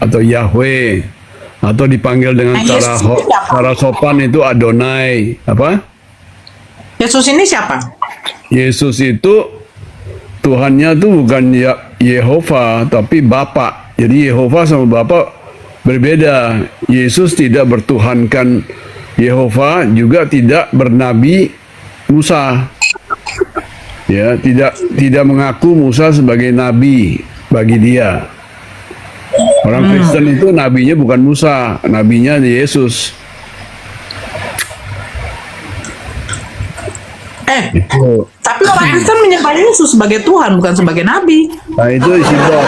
atau Yahweh, atau dipanggil dengan Nah, Yesus ini siapa? cara sopan itu Adonai. Apa? Yesus ini siapa? Yesus itu Tuhannya tuh bukan Yehova, tapi Bapa. Jadi Yehova sama Bapa berbeda. Yesus tidak bertuhankan Yehova, juga tidak bernabi Musa. Ya, tidak mengaku Musa sebagai nabi bagi dia. Orang Kristen itu nabinya bukan Musa, nabinya Yesus. Itu. Tapi orang Kristen menyembah Yesus sebagai Tuhan, bukan sebagai Nabi. Nah, itu si Bob.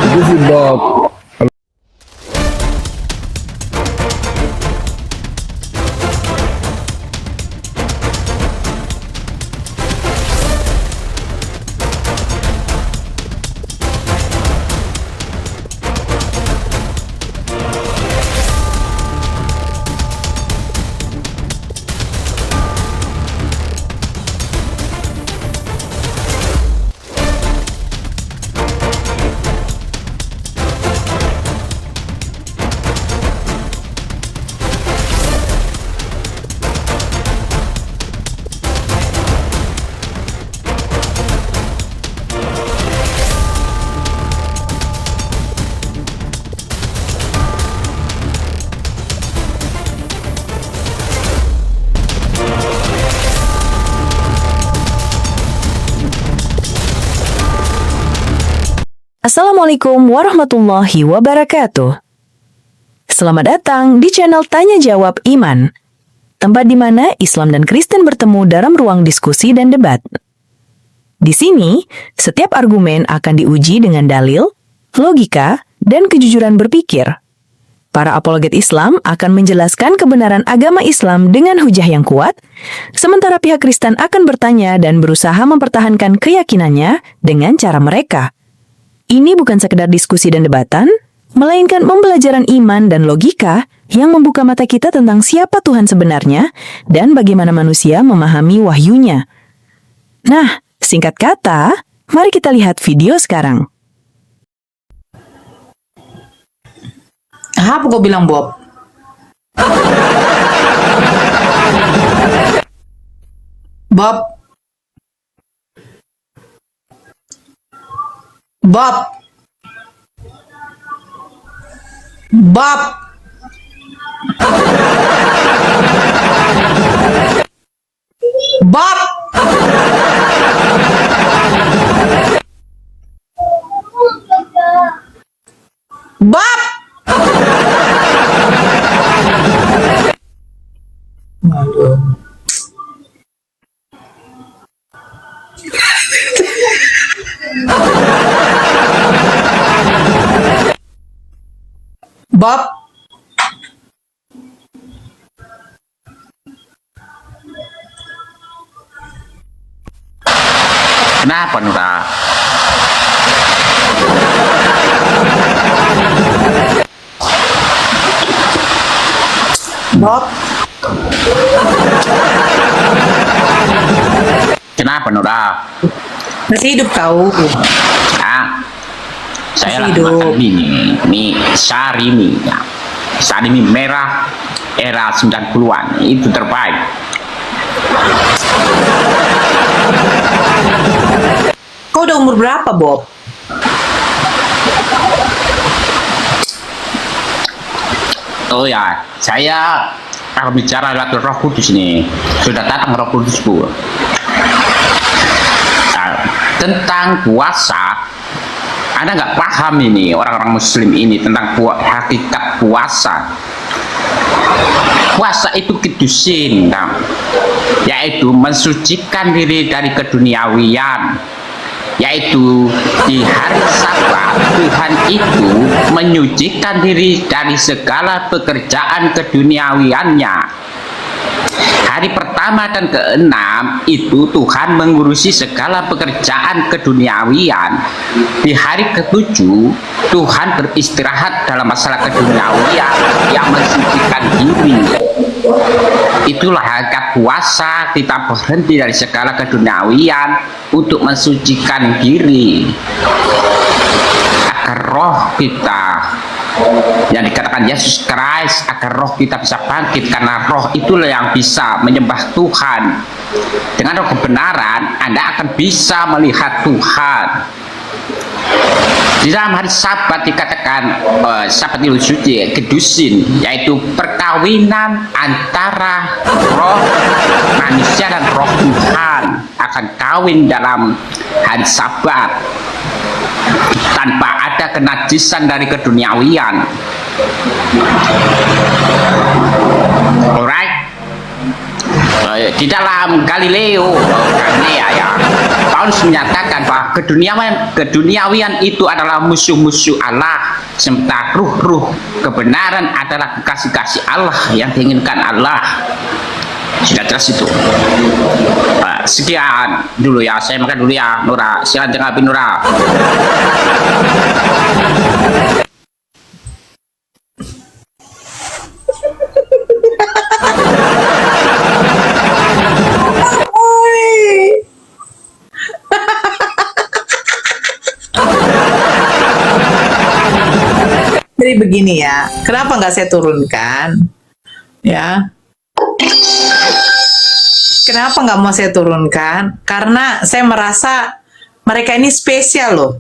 Itu si Bob. Assalamualaikum warahmatullahi wabarakatuh. Selamat datang di channel Tanya Jawab Iman, tempat di mana Islam dan Kristen bertemu dalam ruang diskusi dan debat. Di sini, setiap argumen akan diuji dengan dalil, logika, dan kejujuran berpikir. Para apologet Islam akan menjelaskan kebenaran agama Islam dengan hujah yang kuat, sementara pihak Kristen akan bertanya dan berusaha mempertahankan keyakinannya dengan cara mereka. Ini bukan sekedar diskusi dan debatan, melainkan pembelajaran iman dan logika yang membuka mata kita tentang siapa Tuhan sebenarnya dan bagaimana manusia memahami wahyunya. Nah, singkat kata, mari kita lihat video sekarang. Apa kau bilang, Bob? Bob. Bob. Bob. Bob. Bob. Aduh. Bob. Kenapa, Nura? Bob. Kenapa, Nura? Masih hidup kau. Saya Masih lagi hidup. makan mie sarimi. Ya. Sarimi merah era 90-an. Itu terbaik. Kau udah umur berapa, Bob? Oh ya, saya akan bicara lewat Roh Kudus ini. Sudah datang Roh Kudusku. Nah, tentang puasa, Anda nggak paham ini orang-orang Muslim ini tentang hakikat puasa. Puasa itu kidusin, yaitu mensucikan diri dari keduniawian, yaitu di hari Sabat Tuhan itu menyucikan diri dari segala pekerjaan keduniawiannya. Hari pertama dan keenam itu Tuhan mengurusi segala pekerjaan keduniawian. Di hari ketujuh Tuhan beristirahat dalam masalah keduniawian yang mensucikan diri. Itulah hakikat puasa, kita berhenti dari segala keduniawian untuk mensucikan diri. agar roh kita yang dikatakan Yesus Kristus, agar roh kita bisa bangkit, karena roh itulah yang bisa menyembah Tuhan. Dengan roh kebenaran Anda akan bisa melihat Tuhan. Di dalam hari Sabat dikatakan Sabat Idul Suci, kedusin, yaitu perkawinan antara roh manusia dan roh Tuhan akan kawin dalam hari Sabat tanpa ada kenajisan dari keduniawian. Alright. Di dalam Galileo Galilea ya, Paulus menyatakan bahwa keduniawian itu adalah musuh-musuh Allah, sementara ruh-ruh kebenaran adalah kekasih-kasih Allah yang diinginkan Allah. Sudah jelas itu. Sekian dulu ya, saya makan dulu ya, Nora. Silakan tanggapi Nora. Jadi begini ya, kenapa nggak saya turunkan? Ya, kenapa nggak mau saya turunkan? Karena saya merasa mereka ini spesial loh.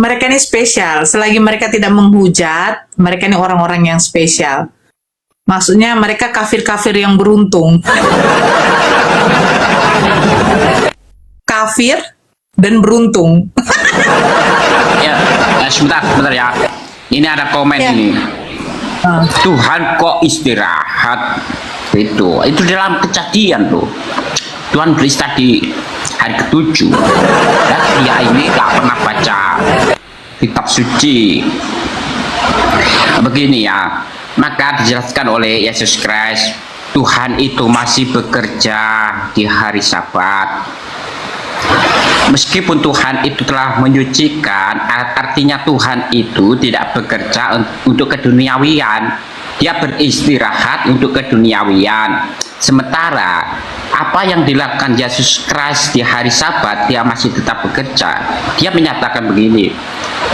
Mereka ini spesial. Selagi mereka tidak menghujat, mereka ini orang-orang yang spesial. Maksudnya mereka kafir-kafir yang beruntung. Kafir dan beruntung. Ya, sebentar ya. Ini ada komen Ya. ini. Tuhan kok istirahat? Itu dalam Kejadian loh. Tuhan beristirahat di hari ke-7. Dan dia ini gak pernah baca kitab suci. Begini ya, maka dijelaskan oleh Yesus Kristus, Tuhan itu masih bekerja di hari Sabat. Meskipun Tuhan itu telah menyucikan, artinya Tuhan itu tidak bekerja untuk keduniawian. Dia beristirahat untuk keduniawian. Sementara apa yang dilakukan Yesus Kristus di hari Sabat, dia masih tetap bekerja. Dia menyatakan begini,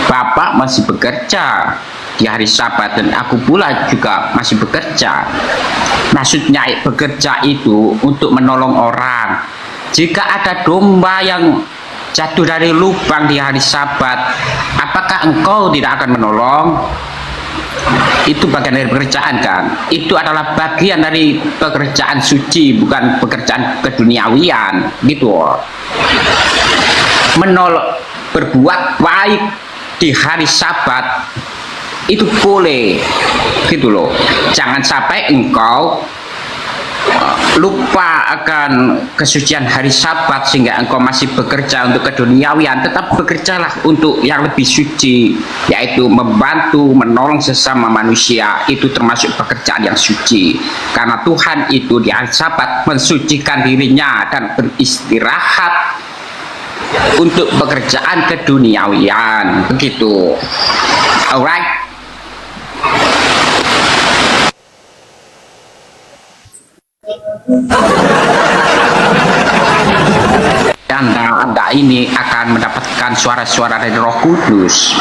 Bapak masih bekerja di hari Sabat dan aku pula juga masih bekerja. Maksudnya bekerja itu untuk menolong orang. Jika ada domba yang jatuh dari lubang di hari Sabat, apakah engkau tidak akan menolong? Itu bagian dari pekerjaan kan? Itu adalah bagian dari pekerjaan suci, bukan pekerjaan keduniawian, gitu. Menolong, berbuat baik di hari Sabat itu boleh, gitu loh. Jangan sampai engkau lupa akan kesucian hari Sabat sehingga engkau masih bekerja untuk keduniawian. Tetap bekerjalah untuk yang lebih suci, yaitu membantu, menolong sesama manusia. Itu termasuk pekerjaan yang suci, karena Tuhan itu di hari Sabat mensucikan dirinya dan beristirahat untuk pekerjaan keduniawian, begitu. Alright. Dan Anda ini akan mendapatkan suara-suara dari Roh Kudus.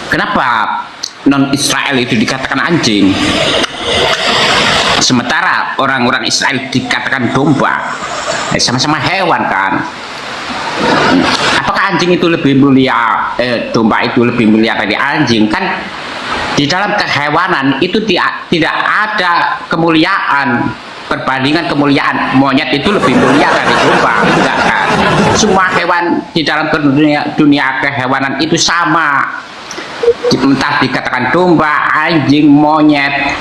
Kenapa non-Israel itu dikatakan anjing, sementara orang-orang Israel dikatakan domba? Sama-sama hewan kan? Apakah anjing itu lebih mulia, domba itu lebih mulia dari anjing? Kan di dalam kehewanan itu tidak ada kemuliaan, perbandingan kemuliaan. Monyet itu lebih mulia dari domba, enggak kan? Semua hewan di dalam dunia kehewanan itu sama. Entah dikatakan domba, anjing, monyet,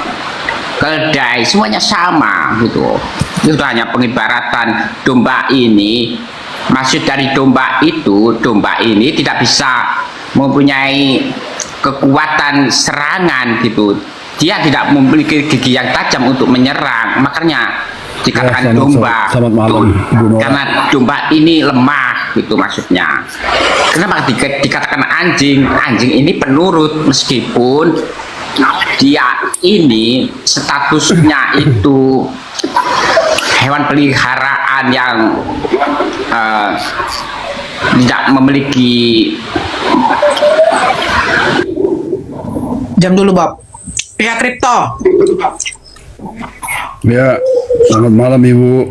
keledai, semuanya sama gitu. Itu hanya pengibaratan. Domba ini, maksud dari domba ini tidak bisa mempunyai kekuatan serangan gitu. Dia tidak memiliki gigi yang tajam untuk menyerang, makanya dikatakan domba. Selamat malam, karena domba ini lemah gitu maksudnya. kenapa dikatakan anjing? Anjing ini penurut, meskipun dia ini statusnya itu hewan peliharaan yang tidak memiliki. Jam dulu, Bob. Ya, kripto. Ya, selamat malam Ibu.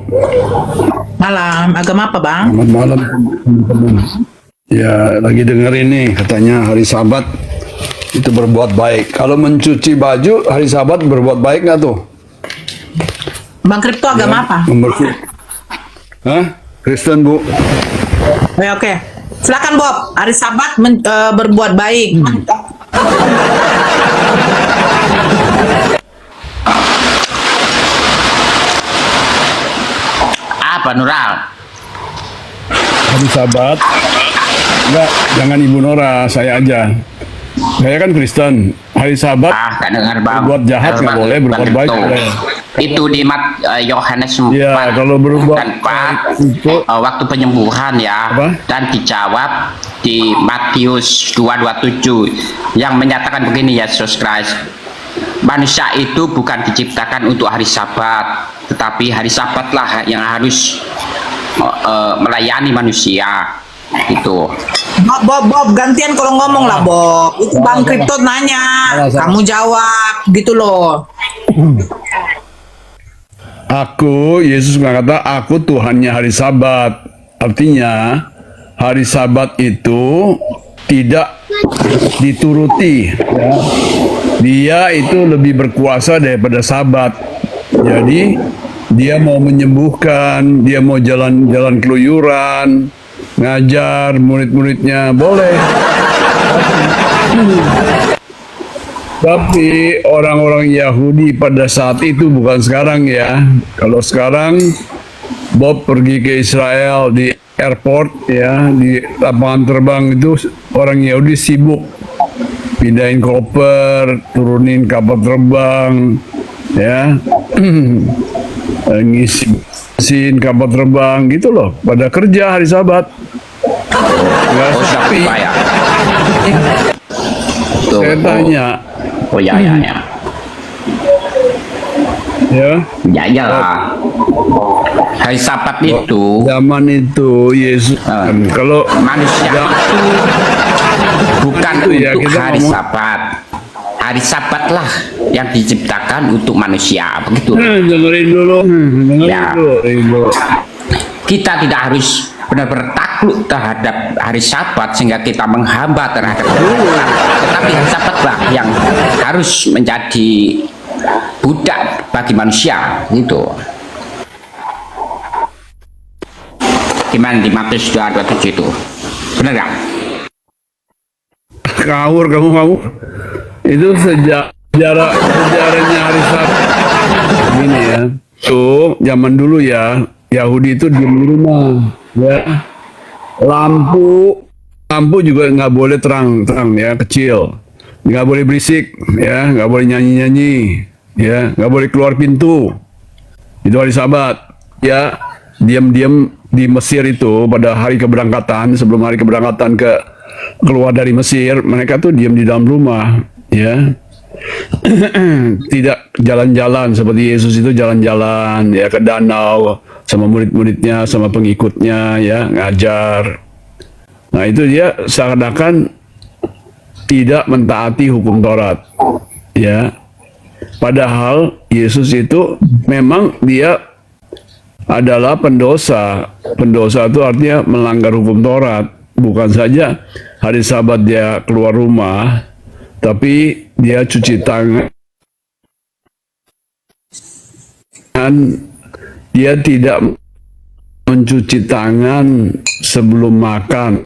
Malam. Agama apa, Bang? Selamat malam teman-teman. Ya, lagi dengerin nih katanya hari Sabat itu berbuat baik. Kalau mencuci baju hari Sabat berbuat baik nggak tuh? Bang, kripto agama apa? Membersih. Hah? Kristen Bu. Oke. Silakan, Bob. Hari Sabat berbuat baik. Apa Nural? Hari Sabat. Enggak, jangan Ibu Nora, saya aja. Saya kan Kristen. Hari Sabat Gak dengar Bang. berbuat jahat nggak boleh, berbuat baik boleh. Itu di Yohanes 4 Ya, kalau berbuat dan 4 itu waktu penyembuhan ya. Apa? Dan dijawab di Matius 2:27 yang menyatakan begini, Yesus Kristus, manusia itu bukan diciptakan untuk hari Sabat, tetapi hari Sabatlah yang harus melayani manusia. Itu Bob, gantian kalau ngomong lah, Bob. Itu Bang Kripto nanya, kamu jawab, gitu loh. Yesus berkata, aku Tuhannya hari Sabat. Artinya, hari Sabat itu tidak dituruti. Ya. Dia itu lebih berkuasa daripada Sabat. Jadi, dia mau menyembuhkan, dia mau jalan-jalan keluyuran, ngajar murid-muridnya, boleh. Tapi orang-orang Yahudi pada saat itu, bukan sekarang ya. Kalau sekarang Bob pergi ke Israel di airport ya, di lapangan terbang itu orang Yahudi sibuk pindahin koper, turunin kapal terbang ya. Ngisi mesin kapal terbang gitu loh, pada kerja hari Sabat. Nggak sepi. ya. Tuh. Saya tanya, Oh ya. ya, Ya lah. Hari Sabat itu zaman itu Yesus kalau manusia itu bukan Itu ya, untuk kita hari ngomong- Sabat. Hari Sabatlah yang diciptakan untuk manusia, begitu. dengerin dulu, Ya. dengerin dulu. Kita tidak harus benar-benar takluk terhadap hari Sabat sehingga kita menghamba terhadap Tuhan. Tetapi hari Sabatlah yang harus menjadi budak bagi manusia, gitu. Gimana di Matius 2:27 itu? Benar nggak? Ngawur kamu. Itu sejarahnya hari Sabat. Gini ya. Tuh, zaman dulu ya, Yahudi itu diem di rumah. Ya. Lampu juga nggak boleh terang ya, kecil. Nggak boleh berisik, ya, nggak boleh nyanyi, ya, nggak boleh keluar pintu. Itu hari Sabat. Ya, diam-diam di Mesir itu pada hari keberangkatan, sebelum hari keberangkatan keluar dari Mesir, mereka tuh diam di dalam rumah, ya. Tidak jalan-jalan seperti Yesus itu jalan-jalan ya ke danau sama murid-muridnya, sama pengikutnya, ya, ngajar. Nah, itu dia seakan-akan tidak mentaati hukum Taurat, ya. Padahal Yesus itu memang dia adalah pendosa. Pendosa itu artinya melanggar hukum Taurat. Bukan saja hari Sabat dia keluar rumah, tapi dia cuci tangan. Dia tidak mencuci tangan sebelum makan.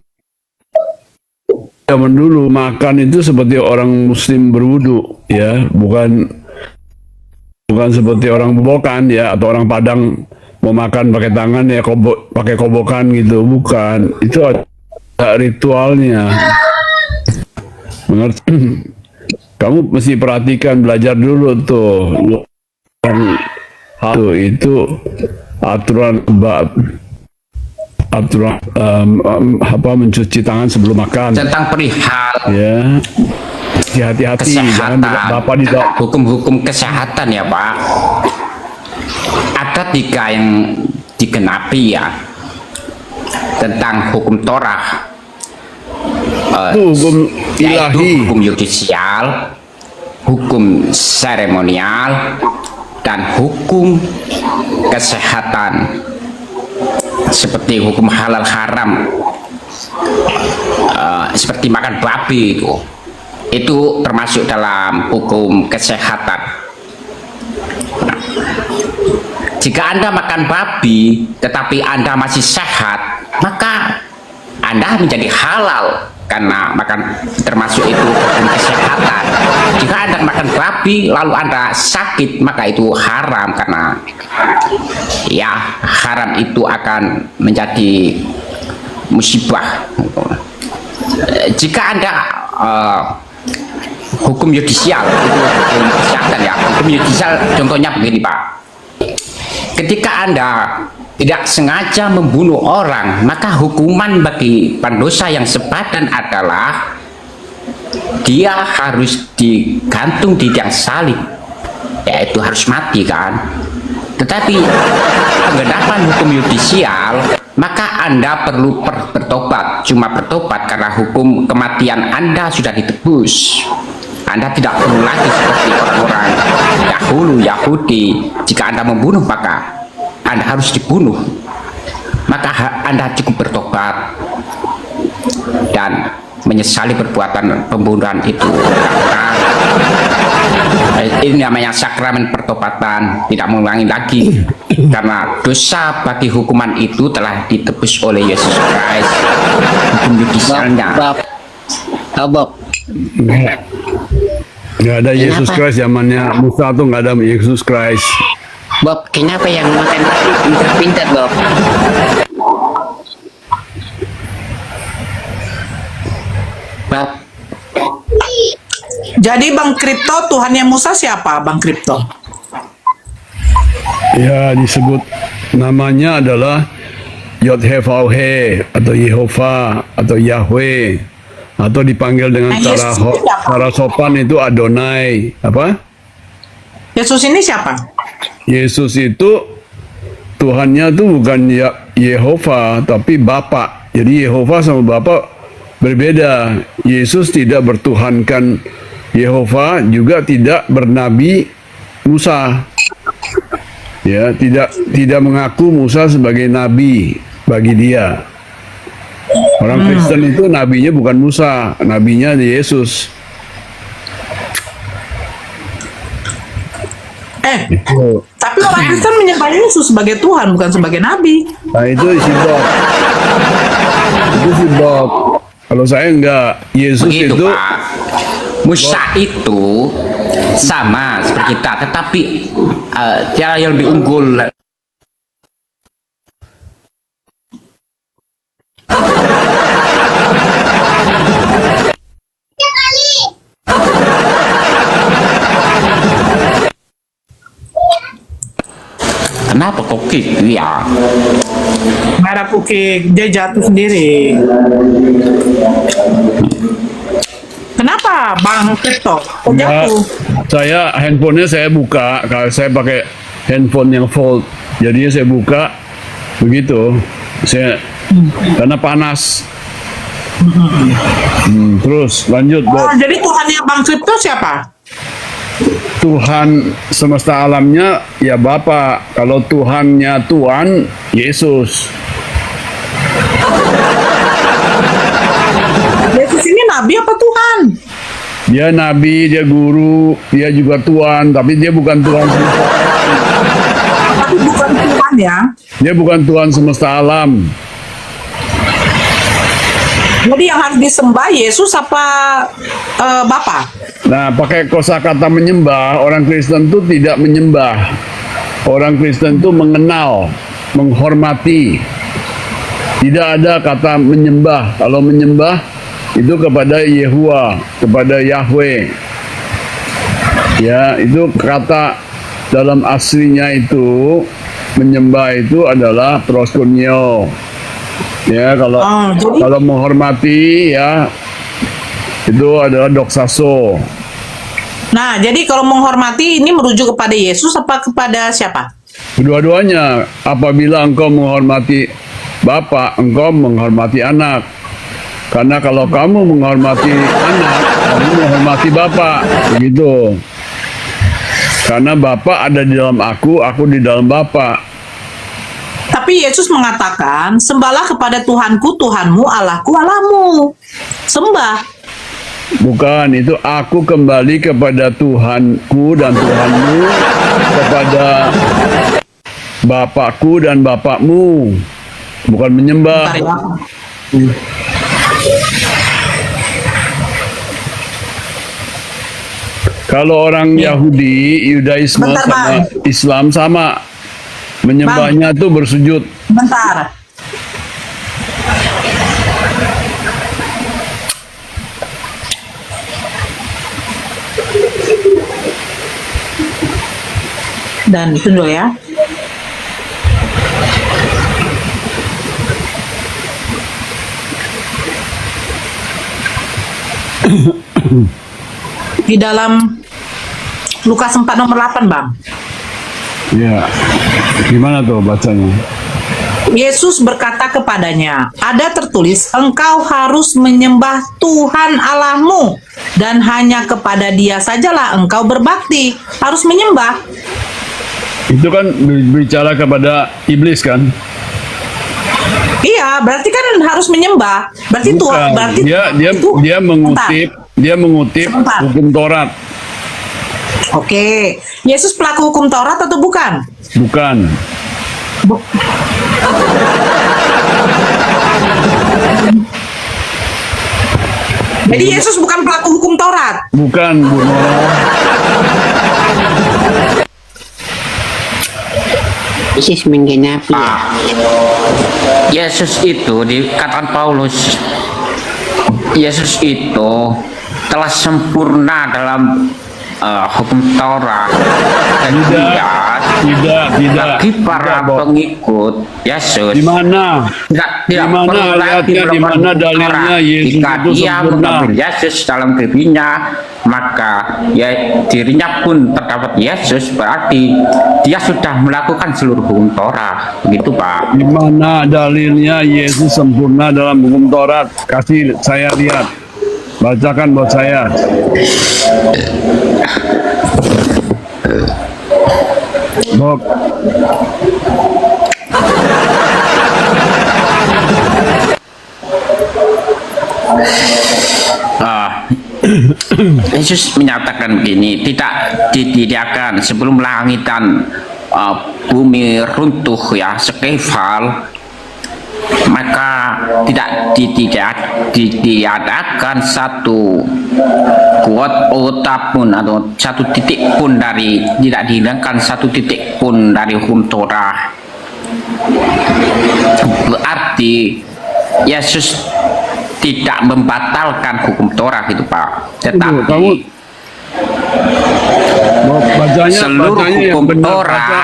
Zaman dulu makan itu seperti orang Muslim berwudu, ya, bukan seperti orang Bobokan ya, atau orang Padang mau makan pakai tangan ya, pakai kobokan gitu, bukan. Itu ada ritualnya. Mengerti? Kamu mesti perhatikan, belajar dulu tuh. Itu aturan bab. mencuci tangan sebelum makan. Tentang perihal Ya, hati-hati, jangan kesehatan, Bapak tidak. hukum-hukum kesehatan ya Pak. Ada 3 yang digenapi ya, tentang hukum Torah, Itu hukum yaitu ilahi. hukum yudisial, hukum seremonial, dan hukum kesehatan, seperti hukum halal haram, seperti makan babi itu termasuk dalam hukum kesehatan. Nah, jika Anda makan babi tetapi Anda masih sehat, maka Anda menjadi halal karena makan, termasuk itu hukum kesehatan. Jika Anda makan babi lalu Anda sakit, maka itu haram, karena ya haram itu akan menjadi musibah. Jika Anda hukum yudisial itu hukum kesehatan ya. Hukum yudisial contohnya begini Pak. Ketika Anda tidak sengaja membunuh orang, maka hukuman bagi pendosa yang sepadan adalah dia harus digantung di tiang salib, yaitu harus mati kan. Tetapi penggenapan hukum yudisial, maka Anda perlu bertobat, cuma bertobat karena hukum kematian Anda sudah ditebus. Anda tidak perlu lagi seperti orang-orang dahulu Yahudi, jika Anda membunuh maka Anda harus dibunuh, maka Anda cukup bertobat dan menyesali perbuatan pembunuhan itu. Karena ini namanya sakramen pertobatan, tidak mengulangi lagi, karena dosa bagi hukuman itu telah ditebus oleh Yesus Kristus. Hukum yudisialnya. Nggak ada Yesus Kristus, zamannya Musa tuh nggak ada Yesus Kristus. Bob, kenapa yang makan babi pintar-pintar, Bob? Bob, Jadi Bang Kripto, Tuhannya Musa siapa Bang Kripto? Ya, disebut namanya adalah Yod-He-Vau-He atau Yehova atau Yahweh, atau dipanggil dengan Nah, Yesus itu siapa? cara sopan itu Adonai. Apa? Yesus ini siapa? Yesus itu Tuhannya tuh bukan Yehova tapi Bapa. Jadi Yehova sama Bapa berbeda. Yesus tidak bertuhankan Yehova, juga tidak bernabi Musa. Ya, tidak mengaku Musa sebagai nabi bagi dia. Orang Kristen itu nabinya bukan Musa, nabinya Yesus. Tapi orang Kristen menyembah Yesus sebagai Tuhan, bukan sebagai Nabi. Nah, itu si Bob. Itu si Bob. Kalau saya enggak, Yesus Begitu itu Pak. Musa itu sama seperti kita, tetapi dia yang lebih unggul. Kenapa kok kick ya? Merah putih, dia jatuh sendiri. Kenapa Bang Kripto? Kok enggak. jatuh? Saya handphonenya saya buka, kalau saya pakai handphone yang fold, jadinya saya buka begitu. Saya karena panas. Terus lanjut, Oh, Bob. jadi Tuhannya Bang Kripto siapa? Tuhan semesta alamnya ya Bapa. Kalau Tuhannya Tuhan Yesus. Yesus ini Nabi apa Tuhan? Dia nabi, dia guru, dia juga Tuhan, tapi dia bukan Tuhan semesta. Tapi bukan Tuhan ya. Dia bukan Tuhan semesta alam. Jadi yang harus disembah Yesus apa Bapa? Nah, pakai kosakata menyembah, orang Kristen itu tidak menyembah. Orang Kristen itu mengenal, menghormati. Tidak ada kata menyembah. Kalau menyembah itu kepada Yehuwa, kepada Yahweh. Ya, itu kata dalam aslinya itu menyembah itu adalah proskuneo. Ya, kalau jadi kalau menghormati ya itu adalah doksaso. nah, jadi kalau menghormati ini merujuk kepada Yesus apa kepada siapa? Kedua-duanya, apabila engkau menghormati Bapa, engkau menghormati anak. Karena kalau kamu menghormati anak, kamu menghormati Bapa, begitu. Karena Bapa ada di dalam aku di dalam Bapa. Tapi Yesus mengatakan, sembahlah kepada Tuhanku, Tuhanmu, Allahku, Allahmu. Sembah. Bukan, itu aku kembali kepada Tuhanku dan Tuhanmu, kepada Bapakku dan Bapakmu. Bukan menyembah. Bentar ya. Kalau orang Yahudi, Yudaisme Bentar, sama Bang. Islam sama. Menyembahnya tuh bersujud. Bentar. Dan itu dulu ya. Di dalam Lukas 4 nomor 8, Bang. Ya. Gimana tuh bacanya? Yesus berkata kepadanya, ada tertulis, engkau harus menyembah Tuhan Allahmu, dan hanya kepada Dia sajalah engkau berbakti. Harus menyembah. Itu kan bicara kepada iblis kan? Iya, berarti kan harus menyembah. Berarti Tuhan, Bukan. berarti itu- Dia mengutip Sebentar. hukum Taurat. Oke, Yesus pelaku hukum Taurat atau bukan? Bukan. Jadi Yesus bukan pelaku hukum Taurat. Bukan, Bu Nora. Yesus menggenapi. Yesus itu dikatakan Paulus, Yesus itu telah sempurna dalam hukum Taurat dan Tidak. bagi para Tidak, Bob. pengikut Yesus Di mana? tidak Di mana perlu lagi ayatnya, di melakukan mana hukum dalilnya Taurat. Yesus jika itu dia sempurna? mengambil Yesus dalam dirinya, maka ya dirinya pun terdapat Yesus, berarti dia sudah melakukan seluruh hukum Taurat, begitu Pak. Di mana dalilnya Yesus sempurna dalam hukum Taurat? Kasih saya lihat. Bacakan buat saya. Bob. Yesus menyatakan begini, tidak didiakan sebelum langit dan bumi runtuh ya sekefal, maka tidak diadakan satu kuat otak pun atau satu titik pun dari, tidak dihilangkan satu titik pun dari hukum Torah. Berarti Yesus tidak membatalkan hukum Torah itu Pak, Kamu tetapi Bob, bacanya seluruh yang hukum benar. Torah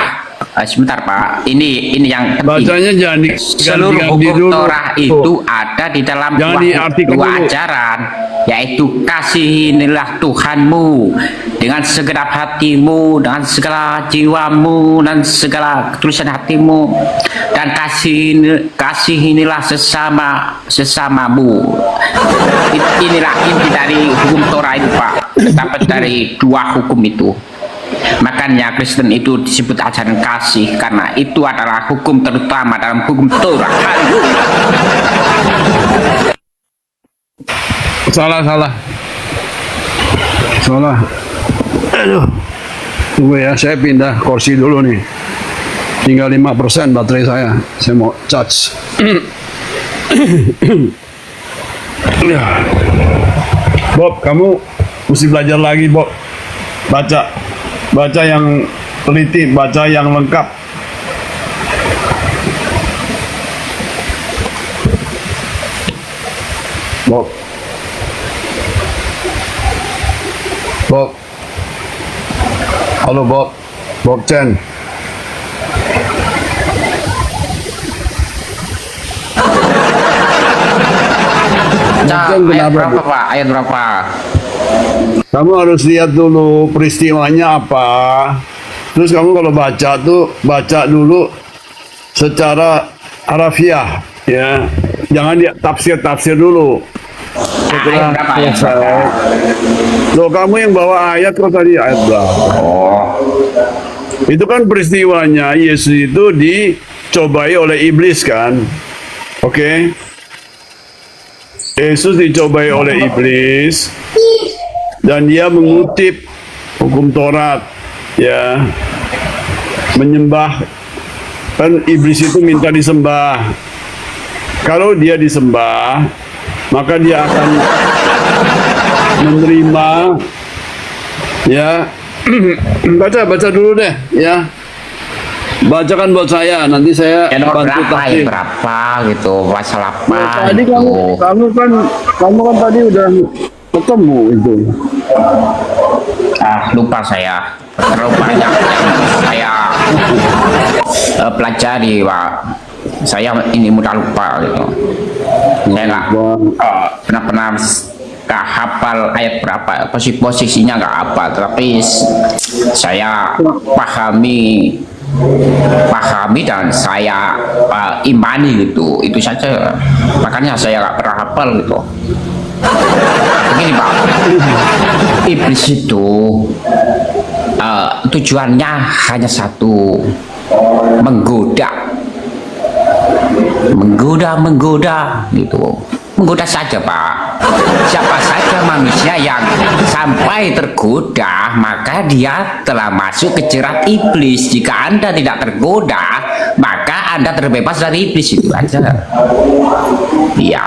sebentar Pak, ini yang penting. Bacanya jangan Seluruh diganti hukum dulu. Torah itu ada di dalam Jangan diartikan dua dulu. ajaran, yaitu kasihinilah Tuhanmu dengan segenap hatimu, dengan segala jiwamu, dan segala ketulusan hatimu, dan kasihinilah sesamamu. Inilah inti dari hukum Torah itu Pak, dapat dari dua hukum itu. Makanya Kristen itu disebut ajaran kasih, karena itu adalah hukum terutama dalam hukum Torah. Salah. Aduh. Tunggu ya, saya pindah kursi dulu nih. Tinggal 5% baterai saya. Saya mau charge. Ya. Bob, kamu mesti belajar lagi, Bob. Baca yang teliti, baca yang lengkap. Bob. Halo Bob Chen. Baca Mungkin ayat kenapa? berapa Pak? Ayat berapa? Kamu harus lihat dulu peristiwanya apa. Terus kamu kalau baca tuh baca dulu secara harafiah, ya. Jangan dia tafsir dulu. Setelah Ayat berapa? Ayat selesai. berapa? Loh, kamu yang bawa ayat kok tadi ayat berapa? Oh, Itu kan peristiwanya Yesus itu dicobai oleh iblis kan. Oke. Yesus dicobai oleh iblis dan dia mengutip hukum Taurat, ya. Menyembah, kan iblis itu minta disembah. Kalau dia disembah, maka dia akan menerima, ya. Baca dulu deh, ya. Bacakan buat saya, nanti saya ayat bantu berapa? Ayat tafsir. berapa gitu? Pasal apa? Nah, tadi gitu. kamu kan tadi udah ketemu itu. Lupa saya. Terlalu banyak yang saya pelajari Pak. Saya ini mudah lupa gitu. Saya nggak pernah nggak hafal ayat berapa, posisinya nggak hafal, tapi saya pahami dan saya imani gitu, itu saja. Makanya saya nggak pernah hafal gitu. Begini Pak, iblis itu tujuannya hanya satu, menggoda gitu, menggoda saja Pak. Siapa saja manusia yang sampai tergoda, maka dia telah masuk ke jerat iblis. Jika Anda tidak tergoda, maka Anda terbebas dari iblis, itu aja. Iya.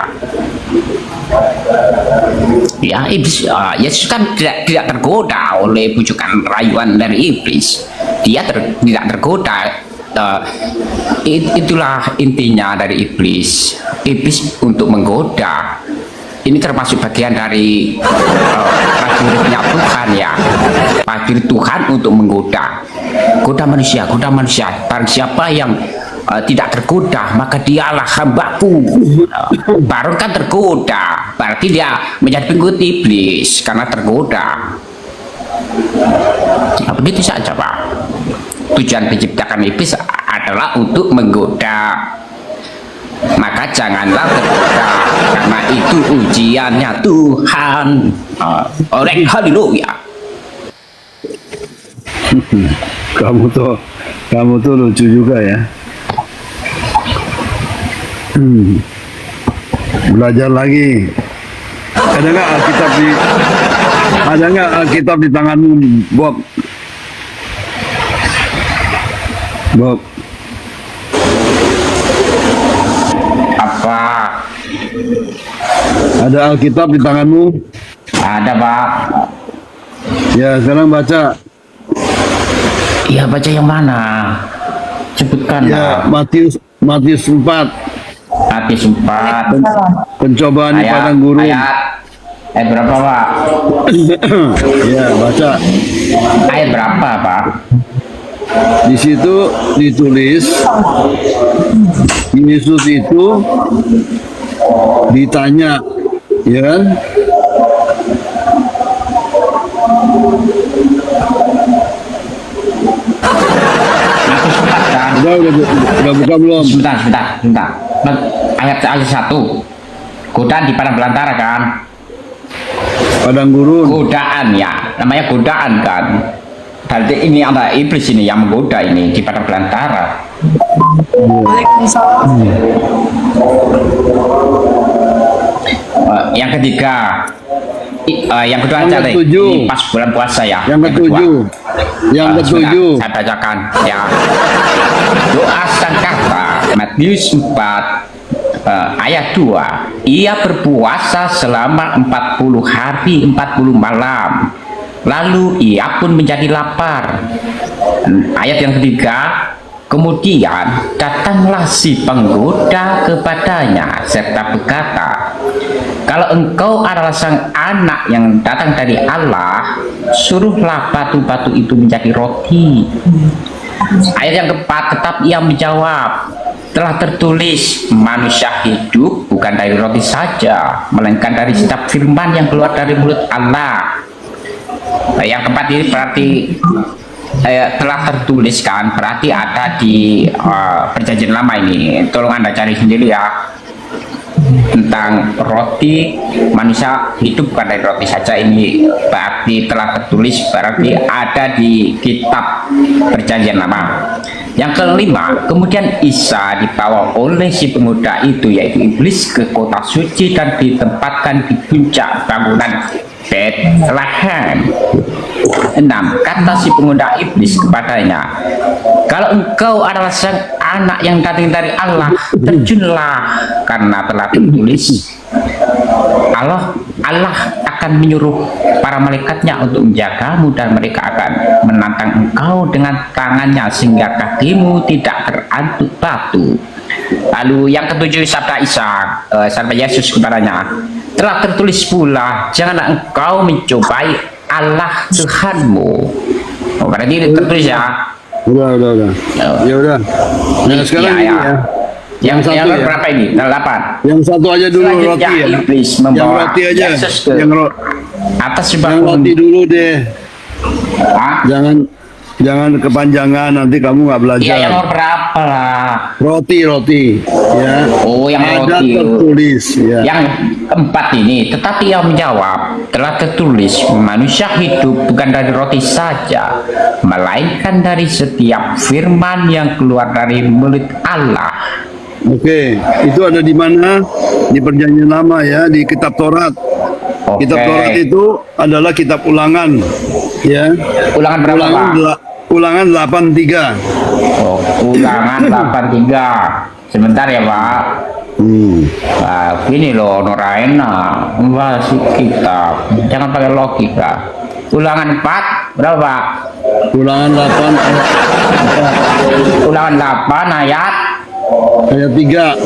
Ya, iblis, Yesus kan tidak tergoda oleh bujukan rayuan dari iblis. Dia tidak tergoda. Itulah intinya dari iblis. Iblis untuk menggoda. Ini termasuk bagian dari prajuritnya Tuhan, ya. Prajurit Tuhan untuk menggoda. Goda manusia. Barang siapa yang tidak tergoda, maka dialah hambaku. Baru kan tergoda, berarti dia menjadi pengikut iblis karena tergoda. Nah, begitu saja Pak. Tujuan penciptakan iblis adalah untuk menggoda. Maka janganlah tergoda, karena itu ujiannya Tuhan. Oleh haleluya. Kamu tuh lucu juga ya. Belajar lagi. Ada nggak Alkitab di tanganmu, Bob? Bob, Apa? ada Alkitab di tanganmu? Ada Pak. Ya, sekarang baca. Iya, baca yang mana? Sebutkan Ya, Pak. Matius 4. Matius 4. Pencobaan di padang gurun. Ayat berapa Pak? Ya, baca. Ayat berapa Pak? Di situ ditulis Yesus itu ditanya, ya kan? Matius 4 kan? Udah buka belum? Sebentar. Ayat 1. Godaan di padang belantara kan? Padang gurun. Godaan ya, namanya godaan kan? Berarti ini ada iblis ini yang menggoda ini di padang belantara. Yang ketiga, yang kedua Yang aja deh. ketujuh. Ini pas bulan puasa ya. Yang ketujuh. Yang Sebentar, ketujuh. saya bacakan ya. Doa sangkata Matius 4 ayat 2. Ia berpuasa selama 40 hari 40 malam. Lalu ia pun menjadi lapar. Ayat yang ketiga, kemudian datanglah si penggoda kepadanya serta berkata, kalau engkau adalah sang anak yang datang dari Allah, suruhlah batu-batu itu menjadi roti. Ayat yang keempat, tetap ia menjawab, telah tertulis manusia hidup bukan dari roti saja, melainkan dari setiap firman yang keluar dari mulut Allah. Yang keempat ini berarti telah tertulis kan, berarti ada di perjanjian lama ini. Tolong Anda cari sendiri ya, tentang roti, manusia hidup bukan dari roti saja, ini berarti telah tertulis, berarti ada di kitab perjanjian lama. Yang kelima, kemudian Isa dibawa oleh si pemuda itu, yaitu iblis, ke kota suci dan ditempatkan di puncak bangunan Bethlehem. 6. Kata si pemuda iblis kepadanya, kalau engkau adalah sang anak yang datang dari Allah, terjunlah, karena telah tertulis, Allah akan menyuruh para malaikatnya untuk menjagamu, dan mereka akan menantang engkau dengan tangannya sehingga kakimu tidak terantuk batu. Lalu yang ketujuh, sabda Yesus kepadanya, telah tertulis pula, janganlah engkau mencobai Allah Tuhanmu. Oh, berarti tertulis ya. Udah. Ya udah. Nah, sekarang ya, ini ya. Yang satu ya. berapa ini? 8. Yang satu aja dulu, Selanjutnya roti ya. iblis Yang membawa roti aja. Yesus ke atas sebuah Yang roti dulu deh. Ah, Jangan kepanjangan, nanti kamu nggak belajar. iya, yang nomor berapa lah? Roti ya. Oh, yang ada roti. tertulis ya. Yang keempat ini, tetapi yang menjawab, telah tertulis, manusia hidup bukan dari roti saja, melainkan dari setiap firman yang keluar dari mulut Allah. Oke, itu ada di mana? Di perjanjian lama ya, di kitab Taurat. Oke. Kitab Taurat itu adalah kitab Ulangan ya. Ulangan berapa, Pak? Ulangan 83. Oh, Ulangan 83. Sebentar ya, Pak. Nah, gini loh, Noraena, masih kitab, jangan pakai logika. Ulangan 4 berapa, Pak? Ulangan 8 Ulangan 8 ayat 3.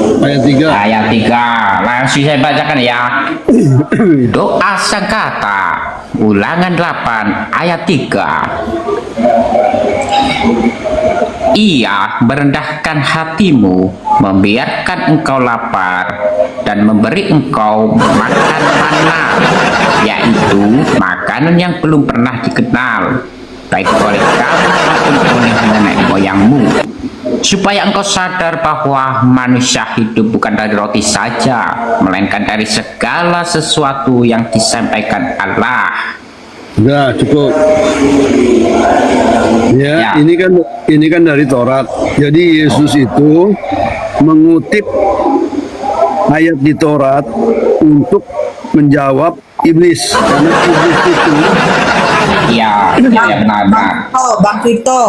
Ayat 3. Langsung saya bacakan ya. Doa sangkata, Ulangan 8 ayat 3. Ia merendahkan hatimu, membiarkan engkau lapar, dan memberi engkau makan mana, yaitu makanan yang belum pernah dikenal, baik oleh kamu maupun oleh nenek moyangmu, supaya engkau sadar bahwa manusia hidup bukan dari roti saja, melainkan dari segala sesuatu yang disampaikan Allah. Udah cukup. Ya, Ya. ini kan dari Taurat. Jadi Yesus itu mengutip ayat di Taurat untuk menjawab iblis. Karena iblis itu Ya, benar. Bang Krito,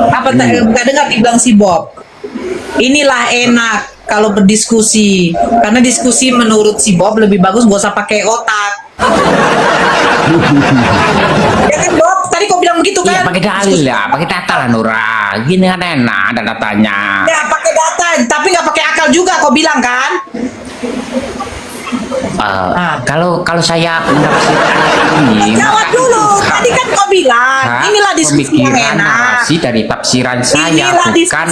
apa tak dengar dibilang si Bob? Inilah enak kalau berdiskusi, karena diskusi menurut si Bob lebih bagus gak usah pakai otak. Ya kan Bob, tadi kau bilang begitu Iya, kan? pakai dalil ya, pakai data lah Nura. Gini kan enak, ada datanya. Ya pakai data, tapi nggak pakai akal juga kau bilang kan? Kalau saya menafsirkan ini, Jawab dulu, tadi kan kau bilang inilah diskusi yang pemikiran enak. narasi dari tafsiran saya, Inilah bukan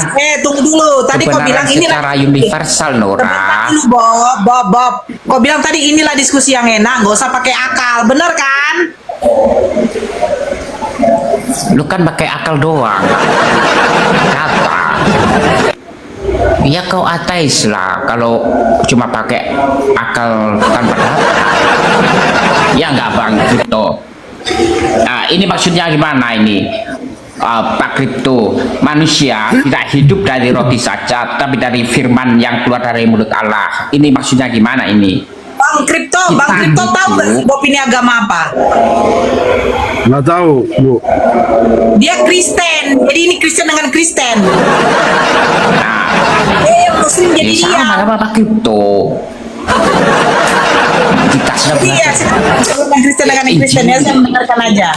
tunggu dulu. Tadi kau kebenaran bilang inilah secara universal, Nora. Sebentar dulu, Bob. Kau bilang tadi inilah diskusi yang enak, nggak usah pakai akal, bener kan? Lu kan pakai akal doang, data. Ya kau ateis lah kalau cuma pakai akal tanpa data. Ya nggak Bang Kripto. Nah, ini maksudnya gimana ini? Pak Kripto, manusia tidak hidup dari roti saja, tapi dari firman yang keluar dari mulut Allah. Ini maksudnya gimana ini? Bang Kripto tahu nggak sih Bob ini agama apa? nggak tahu, Bu. Dia Kristen, jadi ini Kristen dengan Kristen. Nah, Yang Muslim jadi ya dia. sama apa Pak Kripto? Kita sudah Iya, belajar. Kristen dengan Kristen ya, saya mendengarkan aja.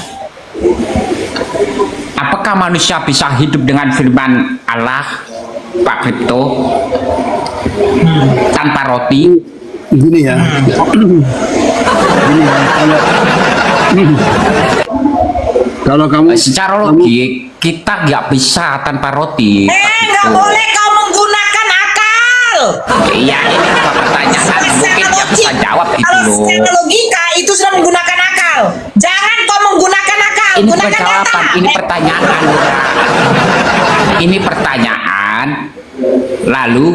Apakah manusia bisa hidup dengan firman Allah, Pak Kripto, tanpa roti? Gini ya. Kalau kamu Secara logik kita nggak bisa tanpa roti. Nggak Nggak boleh kau menggunakan akal. Iya, ini cuma pertanyaan. Mungkin dia bisa jawab gitu Kalau loh. secara logika itu sudah menggunakan akal. Jangan kau menggunakan akal, Ini bukan gunakan jawaban, data. ini pertanyaan. Ini pertanyaan. Lalu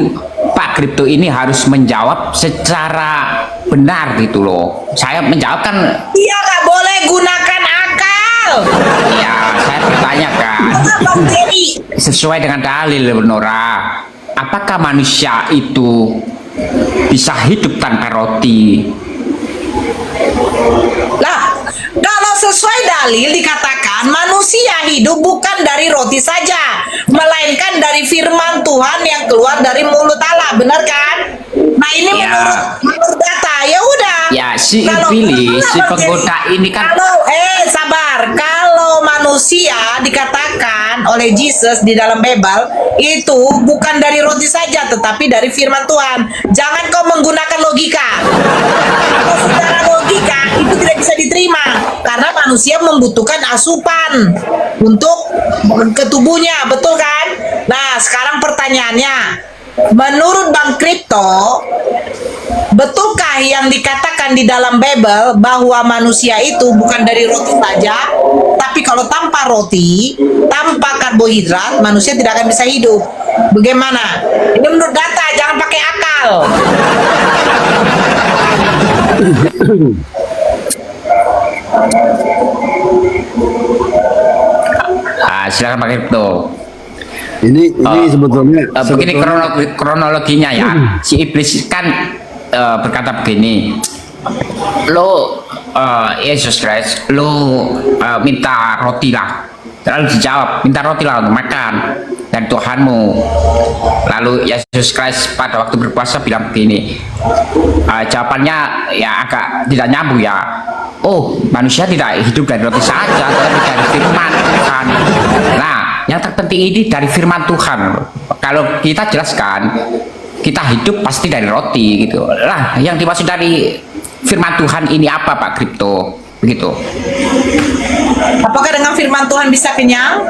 Pak Kripto ini harus menjawab secara benar gitu loh. Saya menjawab kan, Dia nggak boleh gunakan akal. ya saya bertanyakan Bang Terry, sesuai dengan dalil Nora. Apakah manusia itu bisa hidup tanpa roti? lah, kalau sesuai dalil dikatakan manusia hidup bukan dari roti saja, melainkan dari firman Tuhan yang keluar dari mulut Allah, benar kan? Nah ini Ya. menurut data, ya udah. Ya, si Kalau- iblis, si Bang penggoda Terry, ini kan Kalau sabar, kalau manusia dikatakan oleh Jesus di dalam Bible itu bukan dari roti saja, tetapi dari firman Tuhan. Jangan kau menggunakan logika. Kalau secara logika itu tidak bisa diterima karena manusia membutuhkan asupan untuk ke tubuhnya, betul kan? Nah, sekarang pertanyaannya, menurut Bang Kripto, betulkah yang dikatakan di dalam Bible bahwa manusia itu bukan dari roti saja, tapi kalau tanpa roti, tanpa karbohidrat, manusia tidak akan bisa hidup? Bagaimana? Ini menurut data, jangan pakai akal. silakan Pak Kripto. Ini sebetulnya Begini kronologinya ya. Si iblis kan berkata begini, lo Yesus Kristus, lo minta roti lah. Lalu dijawab, minta roti lah untuk makan dari Tuhanmu. Lalu Yesus Kristus pada waktu berpuasa bilang begini, jawabannya ya agak tidak nyambung ya. Oh, manusia tidak hidup dari roti saja, tetapi dari firman Tuhan. Nah, yang terpenting ini dari firman Tuhan. Kalau kita jelaskan, kita hidup pasti dari roti gitu. Lah, yang dimaksud dari firman Tuhan ini apa Pak Kripto? Begitu. Apakah dengan firman Tuhan bisa kenyang?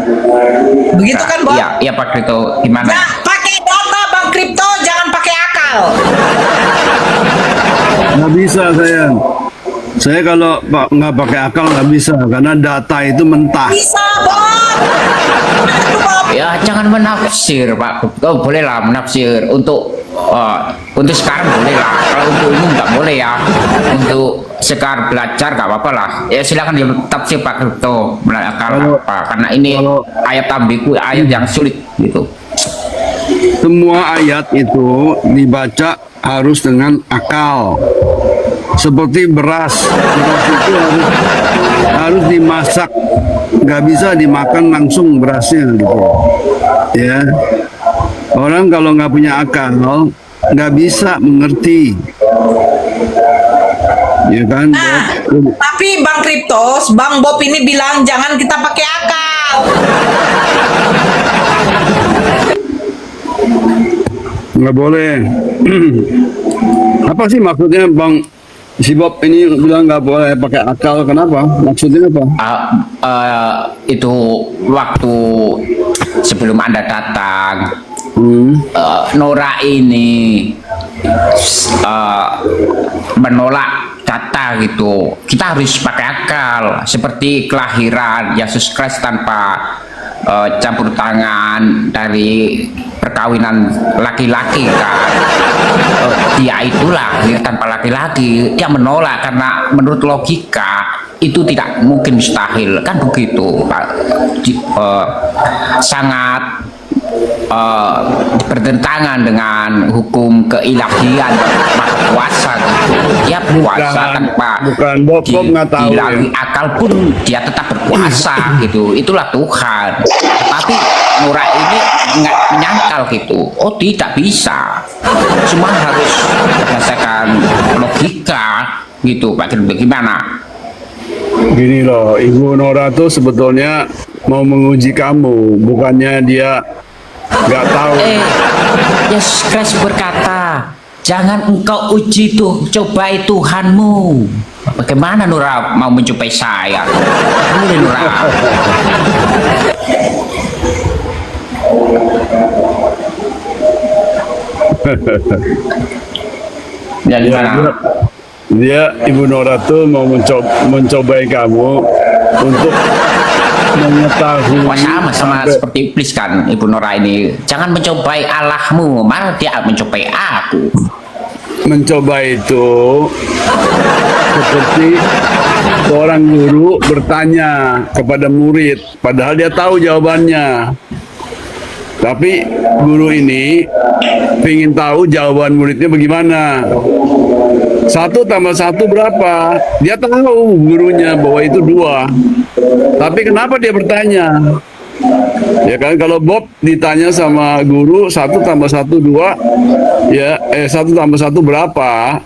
Begitu kan, Bob? Iya, iya Pak Kripto, gimana? Nah, pakai data Bang Kripto, jangan pakai akal. nggak bisa saya kalau nggak pakai akal nggak bisa karena data itu mentah. Bisa, Bob. Aduh, Bob. Ya jangan menafsir Pak. Oh, boleh lah menafsir untuk sekarang boleh lah. Kalau untuk umum nggak boleh ya. Untuk sekarang belajar nggak apa-apa lah. Ya silakan ditafsir Pak Kripto Kalau- apa? Karena ini kalau- ayat ambigu, ayat yang sulit gitu. Semua ayat itu dibaca harus dengan akal. Seperti beras itu harus dimasak, nggak bisa dimakan langsung berasnya gitu. Ya, orang kalau nggak punya akal nggak bisa mengerti. Ya kan? Nah, Bob? tapi Bang Kriptos, Bang Bob ini bilang jangan kita pakai akal. Nggak boleh. Apa sih maksudnya Bang? Si Bob ini bilang nggak boleh pakai akal, kenapa? Maksudnya apa? Itu waktu sebelum Anda datang, Nora ini menolak data gitu. Kita harus pakai akal, seperti kelahiran Yesus Kristus tanpa campur tangan dari perkawinan laki-laki kan. Dia itu lahir tanpa laki-laki. Dia menolak karena menurut logika itu tidak mungkin, mustahil kan begitu Pak. Sangat bertentangan dengan hukum keilahian Maha Kuasa gitu. Dia berkuasa tanpa bukan Bob nggak tahu dilalui ya. akal pun dia tetap berkuasa gitu. Itulah Tuhan. Tapi Nora ini nggak menyangkal gitu. Oh tidak bisa. Cuma harus berdasarkan logika gitu Pak. Bagaimana? Gini loh, Ibu Nora tuh sebetulnya mau menguji kamu, bukannya dia nggak tahu. Yesus Kristus berkata, jangan engkau uji tuh, cobai Tuhanmu. Bagaimana Nora mau mencobai saya? Boleh Nora. Ya, Ya, gimana? dia Ibu Nora tuh mau mencobai kamu untuk mengetahui Wah, sama seperti iblis kan Ibu Nora ini. Jangan mencobai Allahmu, malah dia mencobai aku. mencoba itu seperti seorang guru bertanya kepada murid, padahal dia tahu jawabannya. Tapi guru ini ingin tahu jawaban muridnya bagaimana. 1 tambah 1 berapa? Dia tahu gurunya bahwa itu 2. Tapi kenapa dia bertanya? Ya kan, kalau Bob ditanya sama guru 1 tambah 1 2, ya 1 tambah 1 berapa?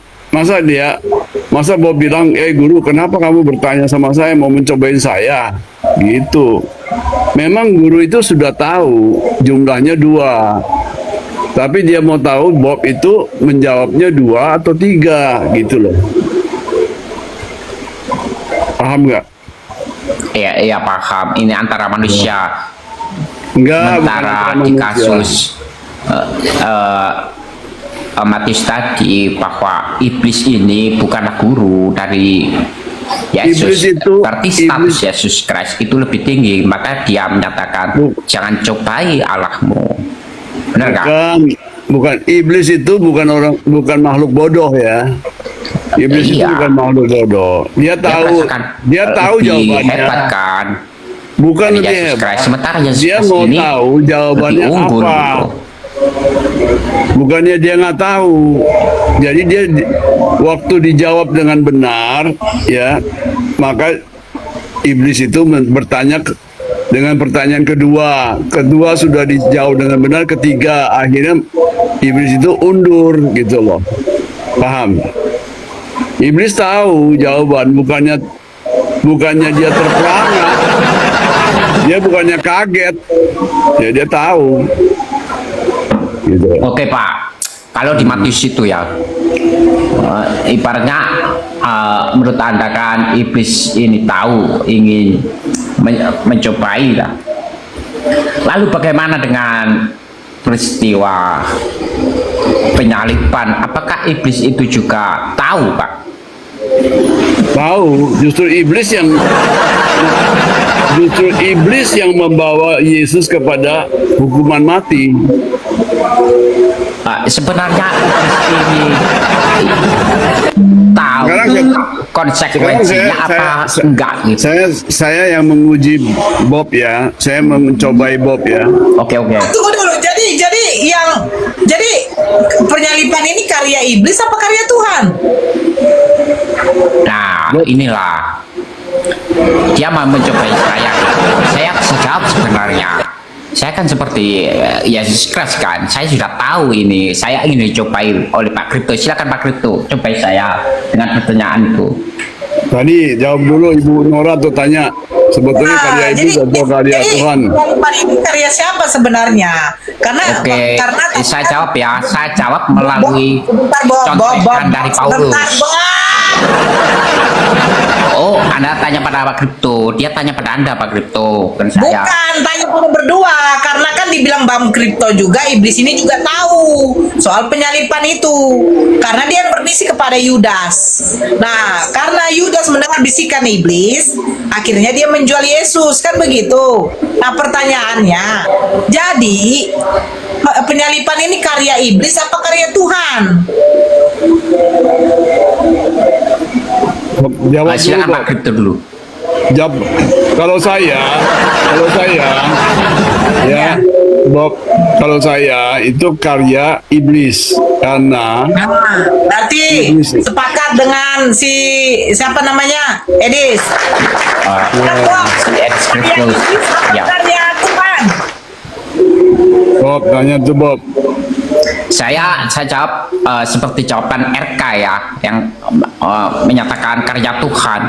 Masa Bob bilang, guru, kenapa kamu bertanya sama saya, mau mencobain saya? Gitu. Memang guru itu sudah tahu jumlahnya 2. Tapi dia mau tahu Bob itu menjawabnya 2 atau 3 gitu loh. Paham nggak? Iya paham. Ini antara manusia. Enggak, bukan Sementara antara di manusia. kasus Matius tadi bahwa iblis ini bukanlah guru dari Yesus. Iblis itu- Berarti status Yesus Kristus itu lebih tinggi. Maka dia menyatakan jangan cobai Allahmu. Benar nggak? Bukan iblis itu bukan makhluk bodoh ya. Iblis itu Iya. bukan makhluk bodoh. Dia tahu merasakan lebih jawabannya. hebat kan? Bukan dari lebih Yesus hebat. Kristus. Sementara Yesus Dia Kristus mau ini tahu jawabannya lebih unggul, apa. gitu. Bukannya dia nggak tahu. Jadi dia waktu dijawab dengan benar, ya, maka iblis itu bertanya dengan pertanyaan kedua. Kedua sudah dijawab dengan benar, ketiga akhirnya iblis itu undur gitu loh. Paham? Iblis tahu jawaban, bukannya dia terperangah. Dia bukannya kaget. Ya dia tahu. Gitu. Oke Pak, kalau di Matius itu ya, ibaratnya menurut Anda kan iblis ini tahu ingin mencobai lah. Lalu bagaimana dengan peristiwa penyaliban? Apakah iblis itu juga tahu Pak? Tahu, justru iblis yang membawa Yesus kepada hukuman mati. Sebenarnya iblis ini tahu Sekarang saya- konsekuensinya apa enggak gitu. Saya yang menguji Bob ya, saya mencobai Bob ya. Oke. Tunggu dulu. Jadi penyaliban ini karya iblis apa karya Tuhan? Nah, inilah dia mau mencobai saya. Saya sejawab sebenarnya. Saya kan seperti Yesus Kristus kan. Saya sudah tahu ini. Saya ingin dicobai oleh Pak Kripto. Silakan Pak Kripto, cobai saya dengan pertanyaan itu. Tadi jawab dulu Ibu Nora tuh tanya sebetulnya karya iblis atau karya Tuhan. Penyaliban ini karya siapa sebenarnya? Karena Saya jawab ya. Saya jawab melalui Bob, contekan dari Paulus. bentar, Bob. Oh, Anda tanya pada Pak Kripto. Dia tanya pada Anda Pak Kripto, bukan saya. Bukan, tanya pada berdua. Karena kan dibilang Bang Kripto juga, iblis ini juga tahu soal penyalipan itu. Karena dia berbisik kepada Yudas. Nah, karena Yudas mendengar bisikan iblis, akhirnya dia menjual Yesus, kan begitu. Nah, pertanyaannya, jadi penyalipan ini karya iblis apa karya Tuhan? Jawab dulu, Silakan Bob. Pak Kripto dulu. Jawab. Kalau saya ya Bob, kalau saya itu karya iblis karena Nah, berarti Iblis. sepakat dengan siapa namanya? Edis. Edis Kripto. Ya. Karya Tuhan. Bob tanya tuh Bob. Saya jawab seperti jawaban RK ya, yang menyatakan karya Tuhan.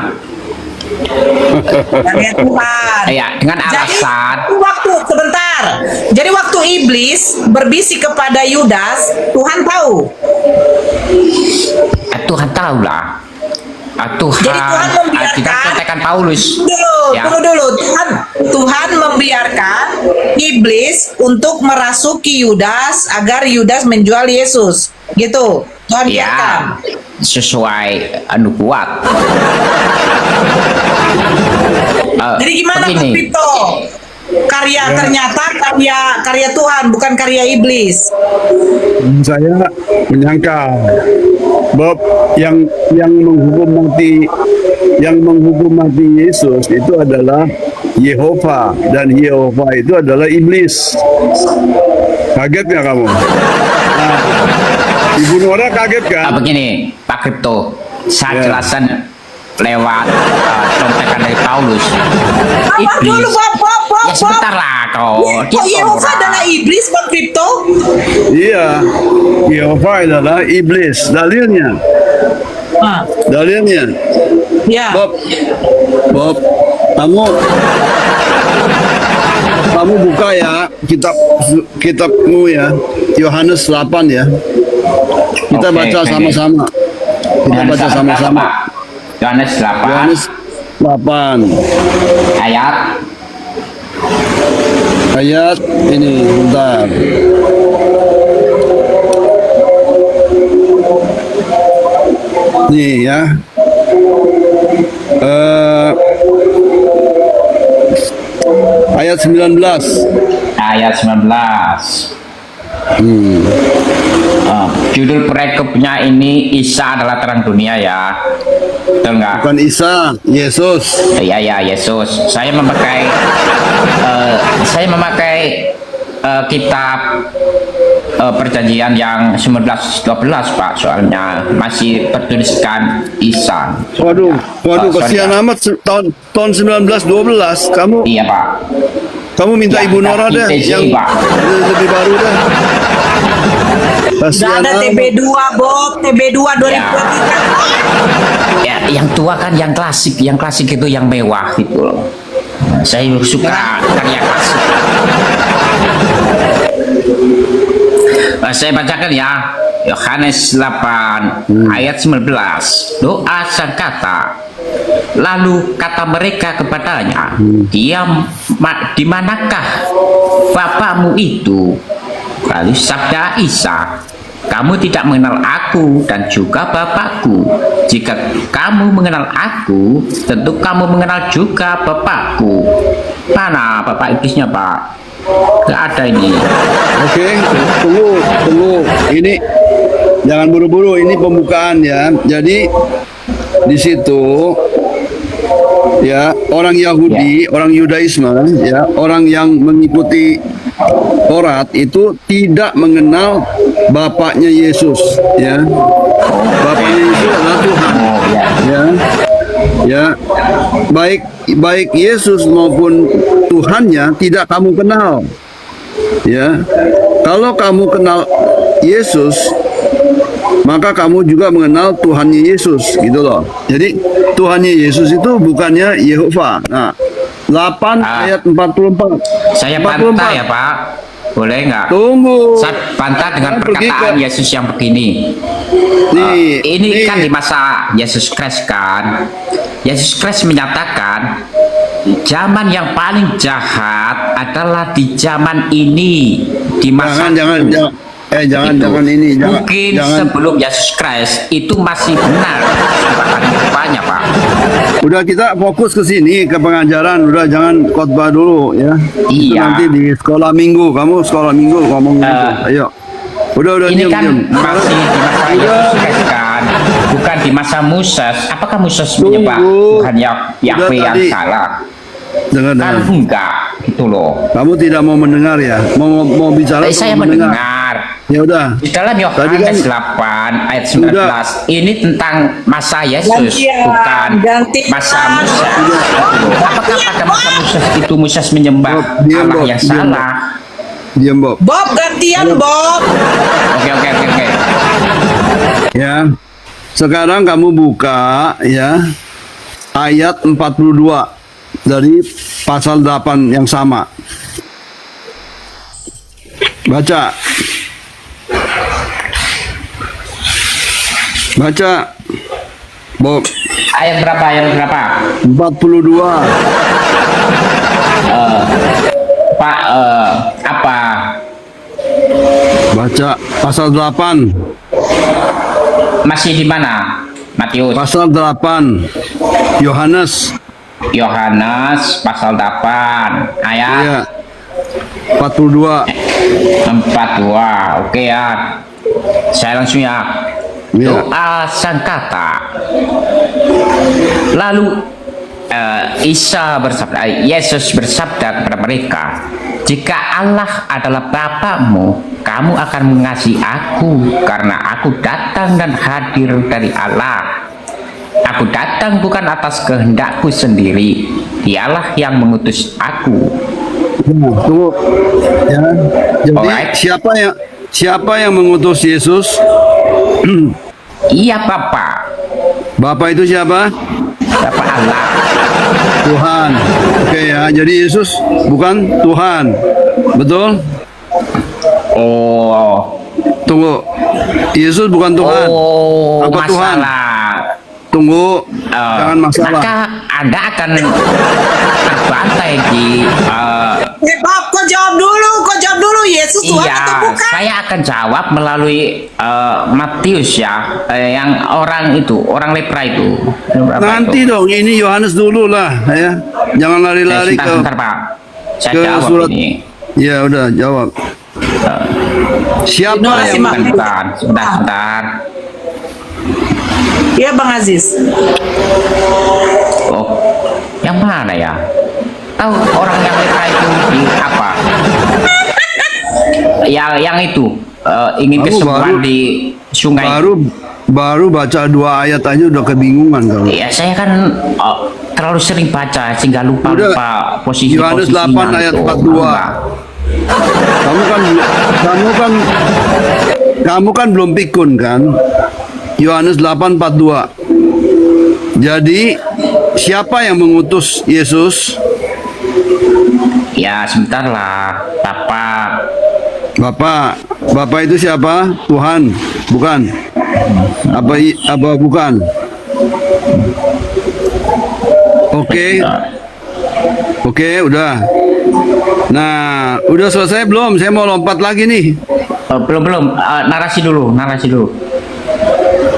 Karya Tuhan. Ya, dengan alasan Jadi sebentar. Jadi waktu iblis berbisik kepada Yudas, Tuhan tahu. Tuhan tahu lah. Tuhan, Jadi Tuhan membiarkan- kita contekan Paulus. Tunggu Ya. dulu. Tuhan membiarkan iblis iblis untuk merasuki Yudas agar Yudas menjual Yesus. Gitu. Tuhan biarkan. Ya, sesuai nubuat. Jadi gimana Pak Begini, Kripto? Ternyata karya Tuhan bukan karya iblis. Saya menyangka Bob yang menghukum mati Yesus itu adalah Yehova, dan Yehova itu adalah iblis. Kaget nggak kamu? Nah, Ibu Nora kaget kan? begini Pak Kripto, saya Ya. jelaskan lewat contekan dari Paulus. Apa dulu Bob? Ya sebentar lah kau. Kok Yehova adalah iblis Pak Kripto? Iya, Yehova adalah iblis. Dalilnya, Ah, ya. Bob, kamu buka ya kitabmu ya, Yohanes 8 ya. Kita Oke, baca oke. sama-sama. Kita Yohanes baca 8, sama-sama. Pak. Yohanes 8 Yohanes 8 ayat ini, bentar. Nih ya. Ayat 19. ayat 19. Judul perekopnya ini Isa adalah terang dunia ya. Betul nggak? Bukan Isa, Yesus. Ya Yesus. Saya memakai kitab perjanjian yang 1912 Pak, soalnya masih bertuliskan Isa. Waduh, sorry, kasihan ya. amat tahun 1912. Iya Pak. Kamu minta Ya, Ibu Nora deh IPJ, yang Pak. lebih baru deh. Gak Kasihan ada amat. TB2 Bob, TB2 2023. Ya, yang tua kan yang klasik itu yang mewah gitu loh. Saya suka karya klasik. Saya bacakan ya, Yohanes 8 ayat 19. Doa sang kata. Lalu kata mereka kepadanya, di manakah bapakmu itu? Lalu sabda Isa, kamu tidak mengenal aku dan juga bapakku. Jika kamu mengenal aku, tentu kamu mengenal juga bapakku. Mana bapak iblisnya Pak? Gak ada ini. Oke, tunggu. Ini jangan buru-buru. Ini pembukaan ya. Jadi di situ ya, orang Yahudi, orang Yudaisme ya, orang yang mengikuti Taurat itu tidak mengenal bapaknya Yesus ya. Bapaknya Yesus adalah Tuhan. Oh ya. Ya, baik Yesus maupun Tuhannya tidak kamu kenal. Ya, kalau kamu kenal Yesus, maka kamu juga mengenal Tuhannya Yesus, gitu loh. Jadi Tuhannya Yesus itu bukannya Yehova. Nah, 8 ayat 44. Saya 44. bantah ya Pak, boleh nggak? Tunggu. Saya bantah dengan Saya pergi perkataan ke- Yesus yang begini. Ini kan di masa Yesus Kristus kan. Yesus Kristus menyatakan zaman yang paling jahat adalah di zaman ini, di masa jangan itu. jangan Itu. ini, Mungkin jangan. sebelum Yesus Kristus itu masih benar kesempatan kedepannya Pak. Udah, kita fokus ke sini, ke pengajaran. Udah, jangan khotbah dulu ya. Itu Iya. nanti di sekolah minggu. Kamu sekolah minggu ngomong gitu. Ayo. Udah Ini diam, kan diam. masih di masa Yesus Kristus kan, bukan di masa Moses. Apakah Moses menyembah Tunggu. Tuhan Yahweh yang tadi. salah? Dengar. Kan enggak, gitu loh. Kamu tidak mau mendengar ya? Mau bicara? Saya mau mendengar. Ya udah. Di dalam Tadi Yohanes kan- 8 ayat 19 ini tentang masa Yesus, Gantian, bukan gantian. masa Musa. Apakah pada masa Musa itu Musa menyembah Bob, diam, Allah Bob, yang diam, salah? Diam, Bob. Bob gantian Bob. Oke. Ya. Sekarang kamu buka ya ayat 42 dari pasal 8 yang sama. Baca. Bob. Ayat berapa? 42. Pak, apa Pasal 8. Masih di mana? Matius. Pasal 8. Yohanes. Yohanes pasal 8 ayat Ya. 42. 42. Oke ya. Saya langsung ya. Ya. Doa sangkata. Lalu Yesus bersabda kepada mereka, jika Allah adalah Bapamu, kamu akan mengasihi aku karena aku datang dan hadir dari Allah. Aku datang bukan atas kehendakku sendiri, dialah yang mengutus aku. Tunggu. Ya. Jadi Alright. siapa yang mengutus Yesus? Iya Bapa, Bapa itu siapa? Bapa Allah. Tuhan. Oke ya. Jadi Yesus bukan Tuhan. Betul? Oh, Tunggu. Yesus bukan Tuhan. oh, Apa Tuhan? masalah. Tunggu. Jangan masalah. Maka Anda akan terbantai di Bob, kau jawab dulu. Yesus Tuhan iya, atau bukan? saya akan jawab melalui Matius ya, yang orang lepra itu. Berapa Nanti itu? dong. Ini Yohanes dulu lah. Ya. Jangan lari-lari Sebentar, Pak. Saya ke jawab surat. ini. Ya udah jawab. Siapa Inovasi, yang Mak. Bukan, sebentar. Iya Bang Aziz. Oh, yang mana ya? Tahu orang yang lepra itu di apa? Yang itu ingin Kamu kesembuhan baru- di sungai. baru baca 2 ayat aja udah kebingungan kamu. Ya saya kan terlalu sering baca sehingga lupa Udah, posisi. Yohanes 8 ayat 42. Kamu kan belum pikun kan? Yohanes 8:42. Jadi siapa yang mengutus Yesus? Ya sebentar lah, Bapak. Bapak itu siapa? Tuhan, bukan? Apa bukan? Oke, udah. Nah, udah selesai belum? Saya mau lompat lagi nih. Belum. Narasi dulu.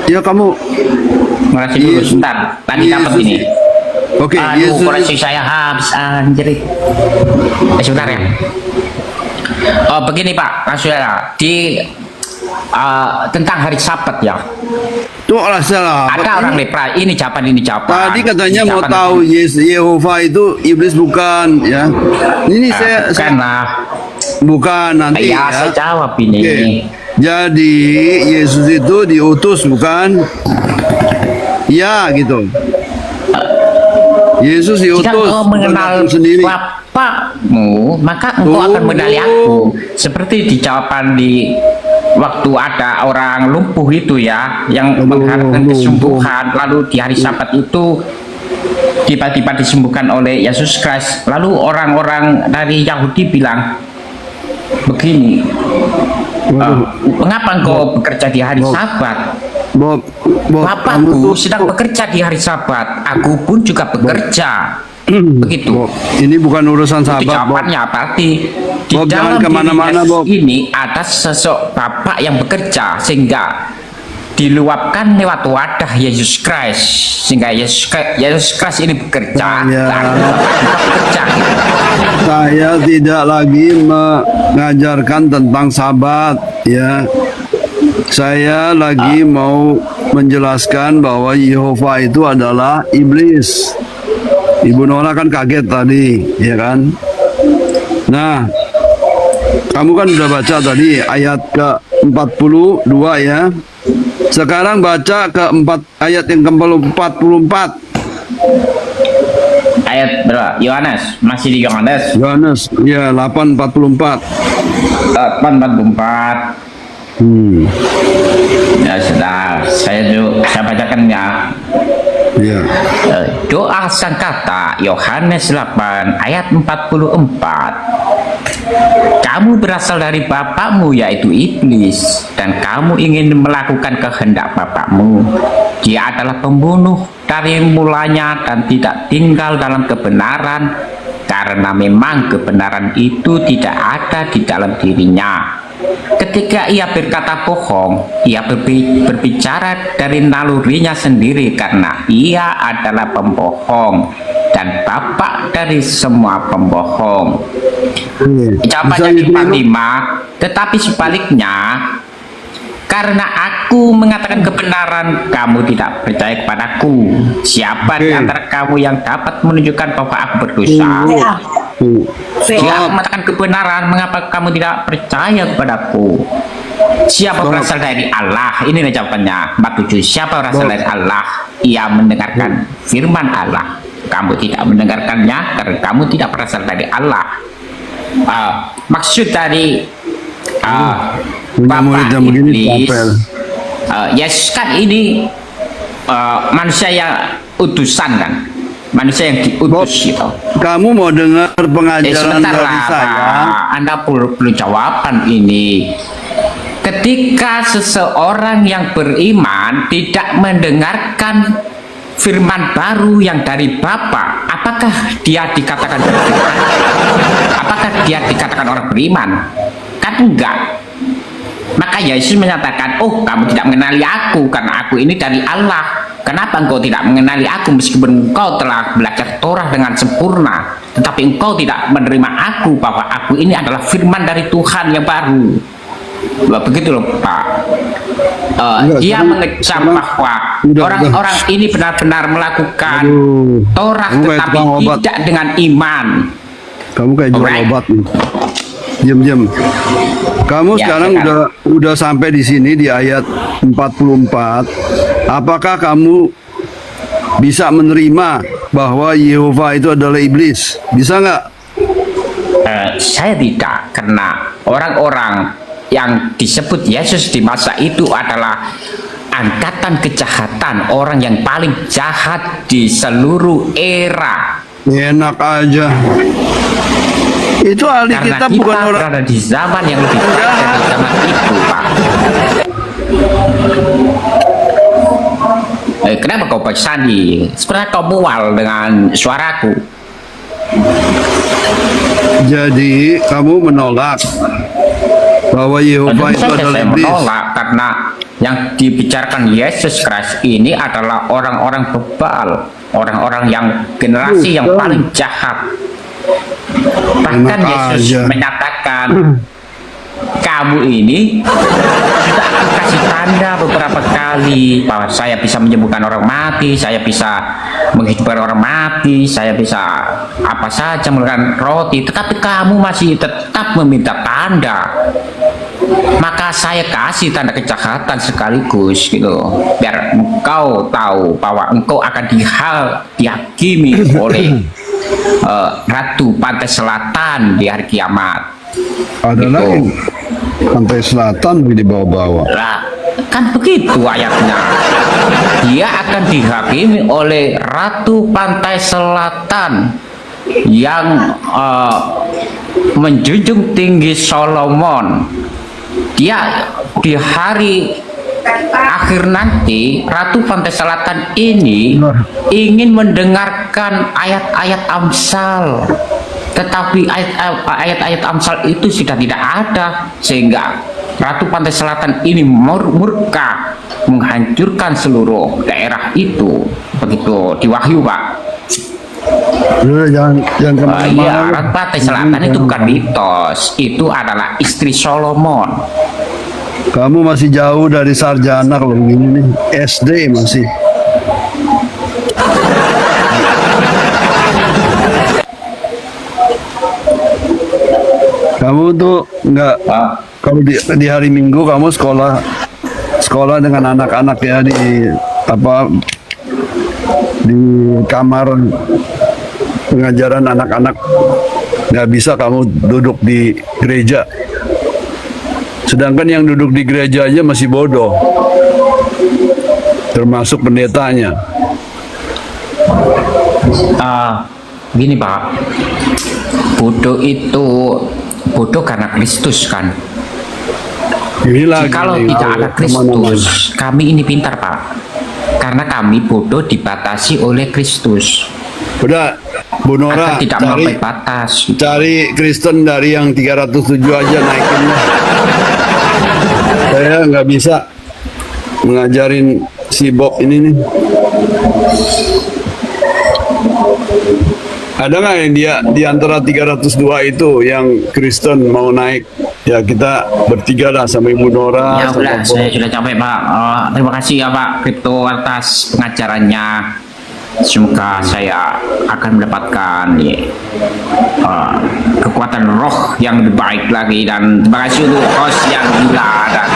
Ya kamu. Narasi dulu. Yesus. Sebentar. Tadi dapat Yesus. ini. Oke, Aduh, Yesus. koreksi saya habis anjir. Sebentar ya. Begini Pak, langsung ya. Di tentang hari Sabat ya. Tuh lah salah. Ada orang lepra. Ini jawaban. Tadi katanya Ini mau jawaban. tahu Yehova itu iblis bukan ya. Ini Bukan lah. bukan nanti Ya, ya. saya jawab ini. Oke. Jadi Yesus itu diutus bukan? Ya gitu. Yesus Jika diutus engkau bukan mengenal datang sendiri. Bapakmu, maka engkau akan mengenali aku. Seperti di jawaban di waktu ada orang lumpuh itu ya, yang mengharapkan kesembuhan, lalu di hari Sabat itu tiba-tiba disembuhkan oleh Yesus Kristus. Lalu orang-orang dari Yahudi bilang begini, mengapa engkau bekerja di hari Sabat? Bob, kamu Bapakku tuh sedang bekerja di hari Sabat, aku pun juga bekerja. Begitu. Bob, ini bukan urusan Itu sahabat, Bob. jawabannya berarti di Bob, jangan dalam kemana-mana, diri Yesus Bob. ini ada sosok Bapak yang bekerja sehingga diluapkan lewat wadah Yesus Kristus, sehingga Yesus Kristus ini bekerja, Ya. lalu Bapak juga bekerja gitu. Saya tidak lagi mengajarkan tentang sabat ya. Saya lagi mau menjelaskan bahwa Yehova itu adalah iblis. Ibu Nora kan kaget tadi, ya kan? Nah, kamu kan udah baca tadi ayat ke-42 ya. Sekarang baca ayat yang ke-44. Ayat berapa? Yohanes, masih di Yohanes. Yohanes, ya 8:44. 8:44. Ya sudah, saya bacakan ya. Ya. Doa sangkata Yohanes 8 ayat 44. Kamu berasal dari bapakmu yaitu iblis, dan kamu ingin melakukan kehendak bapakmu. Dia adalah pembunuh dari mulanya dan tidak tinggal dalam kebenaran, karena memang kebenaran itu tidak ada di dalam dirinya. ketika ia berkata bohong, ia berbicara dari nalurinya sendiri karena ia adalah pembohong dan bapak dari semua pembohong. Jawabannya di 45, tetapi sebaliknya, karena aku mengatakan kebenaran, kamu tidak percaya kepadaku. Siapa di antara kamu yang dapat menunjukkan bahwa aku berdosa? Jika aku mengatakan kebenaran, mengapa kamu tidak percaya kepadaku? Siapa berasal dari Allah? Ini jawabannya. 47. Siapa berasal dari Allah? Ia mendengarkan firman Allah. Kamu tidak mendengarkannya karena kamu tidak berasal dari Allah. Maksud dari Bapak Iblis, Yesus kan ini manusia yang utusan kan, manusia yang diutus gitu. Kamu mau dengar pengajaran Sebentar dari lah, saya? Pak. Anda perlu jawaban ini. Ketika seseorang yang beriman tidak mendengarkan firman baru yang dari Bapa, apakah dia dikatakan beriman? Apakah dia dikatakan orang beriman? Kan enggak. Maka Yesus menyatakan, oh kamu tidak mengenali aku karena aku ini dari Allah. Kenapa engkau tidak mengenali aku meskipun engkau telah belajar Torah dengan sempurna, tetapi engkau tidak menerima aku bahwa aku ini adalah firman dari Tuhan yang baru. Begitu loh Pak. Dia mengecam bahwa orang-orang ini benar-benar melakukan Torah tetapi tidak dengan iman. Kamu kayak jual obat nih. Diam. Kamu Ya, sekarang udah sampai di sini di ayat 44. Apakah kamu bisa menerima bahwa Yehova itu adalah iblis? Bisa nggak? Saya tidak, karena orang-orang yang disebut Yesus di masa itu adalah angkatan kejahatan, orang yang paling jahat di seluruh era. Enak aja. Itu ahli Karena kitab kita bukan orang. berada di zaman yang lebih baik dari zaman itu, Pak. Kenapa kau bersandi? Seperti kau mual dengan suaraku. Jadi kamu menolak bahwa Yehova itu Tentu saja adalah saya iblis. menolak, karena yang dibicarakan Yesus Kristus ini adalah orang-orang bebal, orang-orang yang generasi yang paling jahat. Bahkan Enak Yesus aja. menyatakan, kamu ini sudah aku kasih tanda beberapa kali bahwa saya bisa menyembuhkan orang mati, saya bisa menghidupkan orang mati, saya bisa apa saja melakukan roti, tetapi kamu masih tetap meminta tanda. Maka saya kasih tanda kejahatan sekaligus gitu, biar engkau tahu bahwa engkau akan dihakimi oleh Ratu Pantai Selatan di hari kiamat. Ada Gitu. lain. Pantai Selatan di bawah-bawah. Lah, kan begitu ayatnya. Dia akan dihakimi oleh Ratu Pantai Selatan yang menjunjung tinggi Solomon. Dia di hari akhir nanti, Ratu Pantai Selatan ini ingin mendengarkan ayat-ayat Amsal, tetapi ayat-ayat Amsal itu sudah tidak ada, sehingga Ratu Pantai Selatan ini murka menghancurkan seluruh daerah itu. Begitu di Wahyu, Pak. Jangan Iya, kemana-mana. Ratu Pantai Selatan itu bukan mitos, itu adalah istri Solomon. Kamu masih jauh dari sarjana kalau begini nih. SD masih. Kamu tuh nggak, kalau di hari Minggu kamu sekolah dengan anak-anak ya di apa, di kamar pengajaran anak-anak, nggak bisa kamu duduk di gereja. Sedangkan yang duduk di gereja aja masih bodoh, termasuk pendetanya. Gini Pak, bodoh itu bodoh karena Kristus kan. Kalau tidak ada Kristus, kami ini pintar Pak, karena kami bodoh dibatasi oleh Kristus. Udah, Bu Nora, Akan tidak melampaui batas. cari Kristen dari yang 307 aja naikin lah. Saya nggak bisa mengajarin si Bob ini nih. Ada nggak yang dia di antara 302 itu yang Kristen mau naik? Ya kita bertiga lah sama Ibu Nora. Ya sama udah, Bob. saya sudah capek Pak. Terima kasih ya Pak Kripto atas pengajarannya. Semoga saya akan mendapatkan kekuatan roh yang lebih baik lagi, dan terima kasih untuk host yang gila dan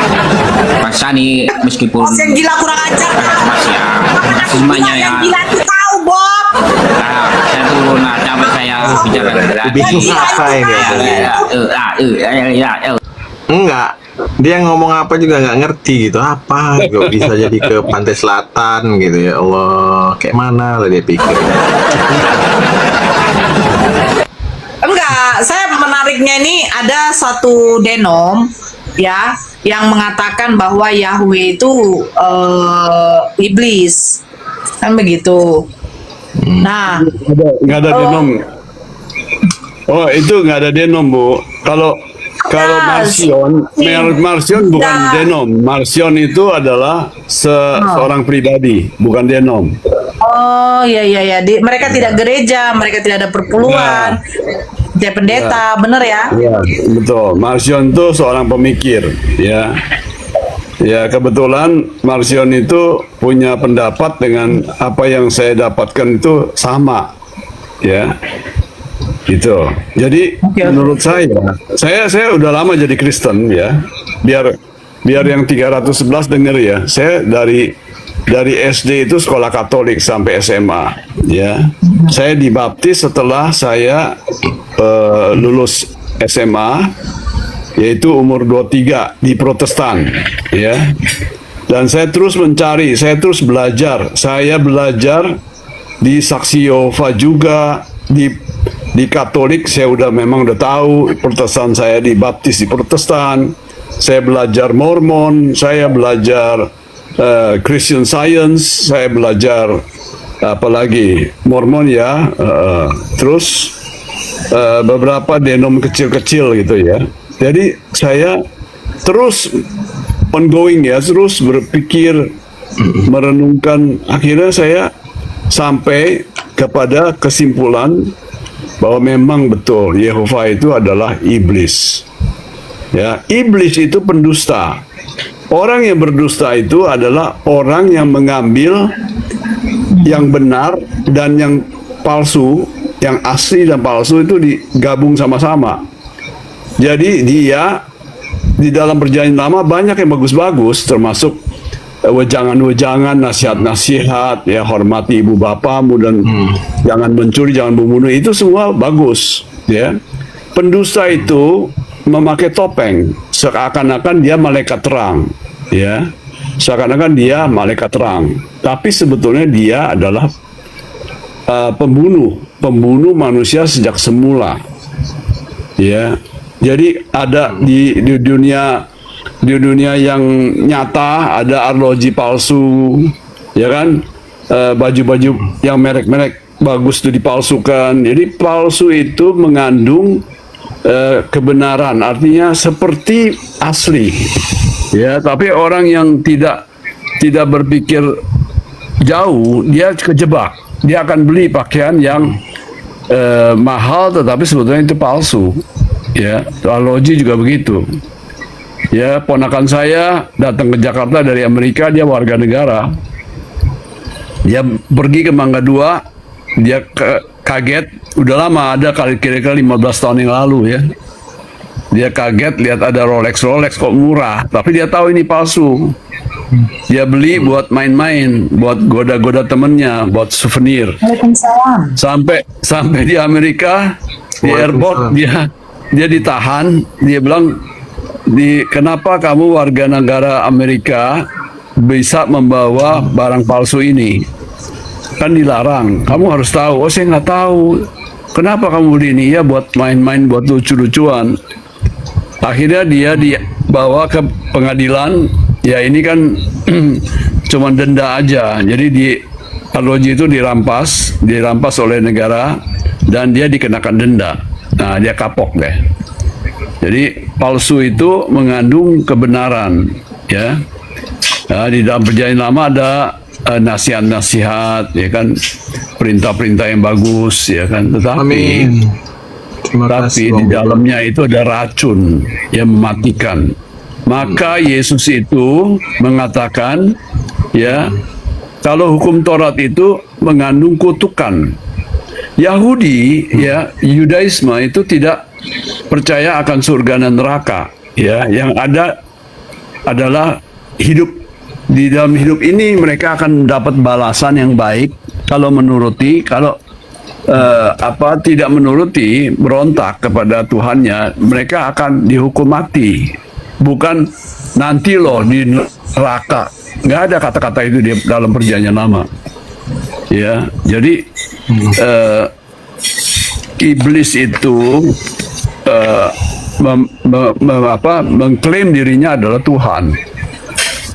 Mas Sani meskipun Bos yang gila kurang ajar. Mas ya, terima kasih semuanya ya. Yang gila itu tahu, Bob. Saya turun lah, capek saya bicara Bisnis apa ini? Enggak, dia ngomong apa juga nggak ngerti gitu, apa kok bisa jadi ke pantai selatan gitu, ya Allah, kayak mana lah dia pikir. Enggak, saya menariknya ini ada satu denom ya yang mengatakan bahwa Yahweh itu iblis, kan begitu. Nah, Nggak ada denom. Oh itu nggak ada denom Bu. Kalau Marsion bukan Nah. denom. Marsion itu adalah seorang pribadi, bukan denom. oh ya, mereka tidak gereja, mereka tidak ada perpuluhan, tidak pendeta, bener ya? Ya, betul. Marsion itu seorang pemikir, ya. Ya, kebetulan Marsion itu punya pendapat dengan apa yang saya dapatkan itu sama, ya. Gitu. Jadi menurut saya udah lama jadi Kristen, ya. Biar yang 311 denger ya. Saya dari SD itu sekolah Katolik sampai SMA, ya. Saya dibaptis setelah saya lulus SMA, yaitu umur 23 di Protestan, ya. Dan saya terus mencari, saya terus belajar. Saya belajar di Saksi Yehova juga, di Katolik saya memang udah tahu, Protestan saya dibaptis di Protestan. Saya belajar Mormon, saya belajar Christian Science, saya belajar apalagi Mormon ya, terus beberapa denom kecil-kecil gitu ya. Jadi saya terus ongoing ya, terus berpikir, merenungkan, akhirnya saya sampai kepada kesimpulan bahwa memang betul Yehova itu adalah iblis. Ya, iblis itu pendusta. Orang yang berdusta itu adalah orang yang mengambil yang benar dan yang palsu, yang asli dan palsu itu digabung sama-sama. Jadi dia di dalam perjanjian lama banyak yang bagus-bagus, termasuk wejangan-wejangan, nasihat-nasihat, ya hormati ibu bapamu dan jangan mencuri, jangan membunuh, itu semua bagus, ya. Pendusta itu memakai topeng seakan-akan dia malaikat terang, ya. Seakan-akan dia malaikat terang, tapi sebetulnya dia adalah pembunuh manusia sejak semula, ya. Jadi ada di dunia yang nyata ada arloji palsu, ya kan, baju-baju yang merek-merek bagus itu dipalsukan. Jadi palsu itu mengandung kebenaran, artinya seperti asli, ya. Tapi orang yang tidak berpikir jauh, dia kejebak. Dia akan beli pakaian yang mahal, tetapi sebetulnya itu palsu, ya. Arloji juga begitu. Ya, ponakan saya datang ke Jakarta dari Amerika, dia warga negara. Dia pergi ke Mangga 2, dia kaget, udah lama, ada kira-kira 15 tahun yang lalu ya. Dia kaget lihat ada Rolex kok murah, tapi dia tahu ini palsu. Dia beli buat main-main, buat goda-goda temennya, buat souvenir. Waalaikumsalam. Sampai di Amerika, di airport dia ditahan, dia bilang, kenapa kamu warga negara Amerika bisa membawa barang palsu ini? Kan dilarang. Kamu harus tahu. Oh, saya nggak tahu. Kenapa kamu beli ini? Ya buat main-main, buat lucu-lucuan. Akhirnya dia dibawa ke pengadilan. Ya ini kan cuma denda aja. Jadi arloji itu dirampas oleh negara dan dia dikenakan denda. Nah, dia kapok deh. Jadi palsu itu mengandung kebenaran, ya. Nah, di dalam perjanjian lama ada nasihat-nasihat, ya kan, perintah-perintah yang bagus, ya kan. Tetapi Amin. Terima tapi kasih. di Bang. dalamnya itu ada racun yang mematikan. Maka Yesus itu mengatakan, ya, kalau hukum Taurat itu mengandung kutukan. Yahudi, ya, Yudaisme itu tidak percaya akan surga dan neraka, ya. Yang ada adalah hidup. Di dalam hidup ini mereka akan dapat balasan yang baik kalau menuruti, kalau tidak menuruti, berontak kepada Tuhannya, mereka akan dihukum mati. Bukan nanti loh di neraka. Nggak ada kata-kata itu di dalam perjanjian lama. Ya, jadi iblis itu mengklaim dirinya adalah Tuhan.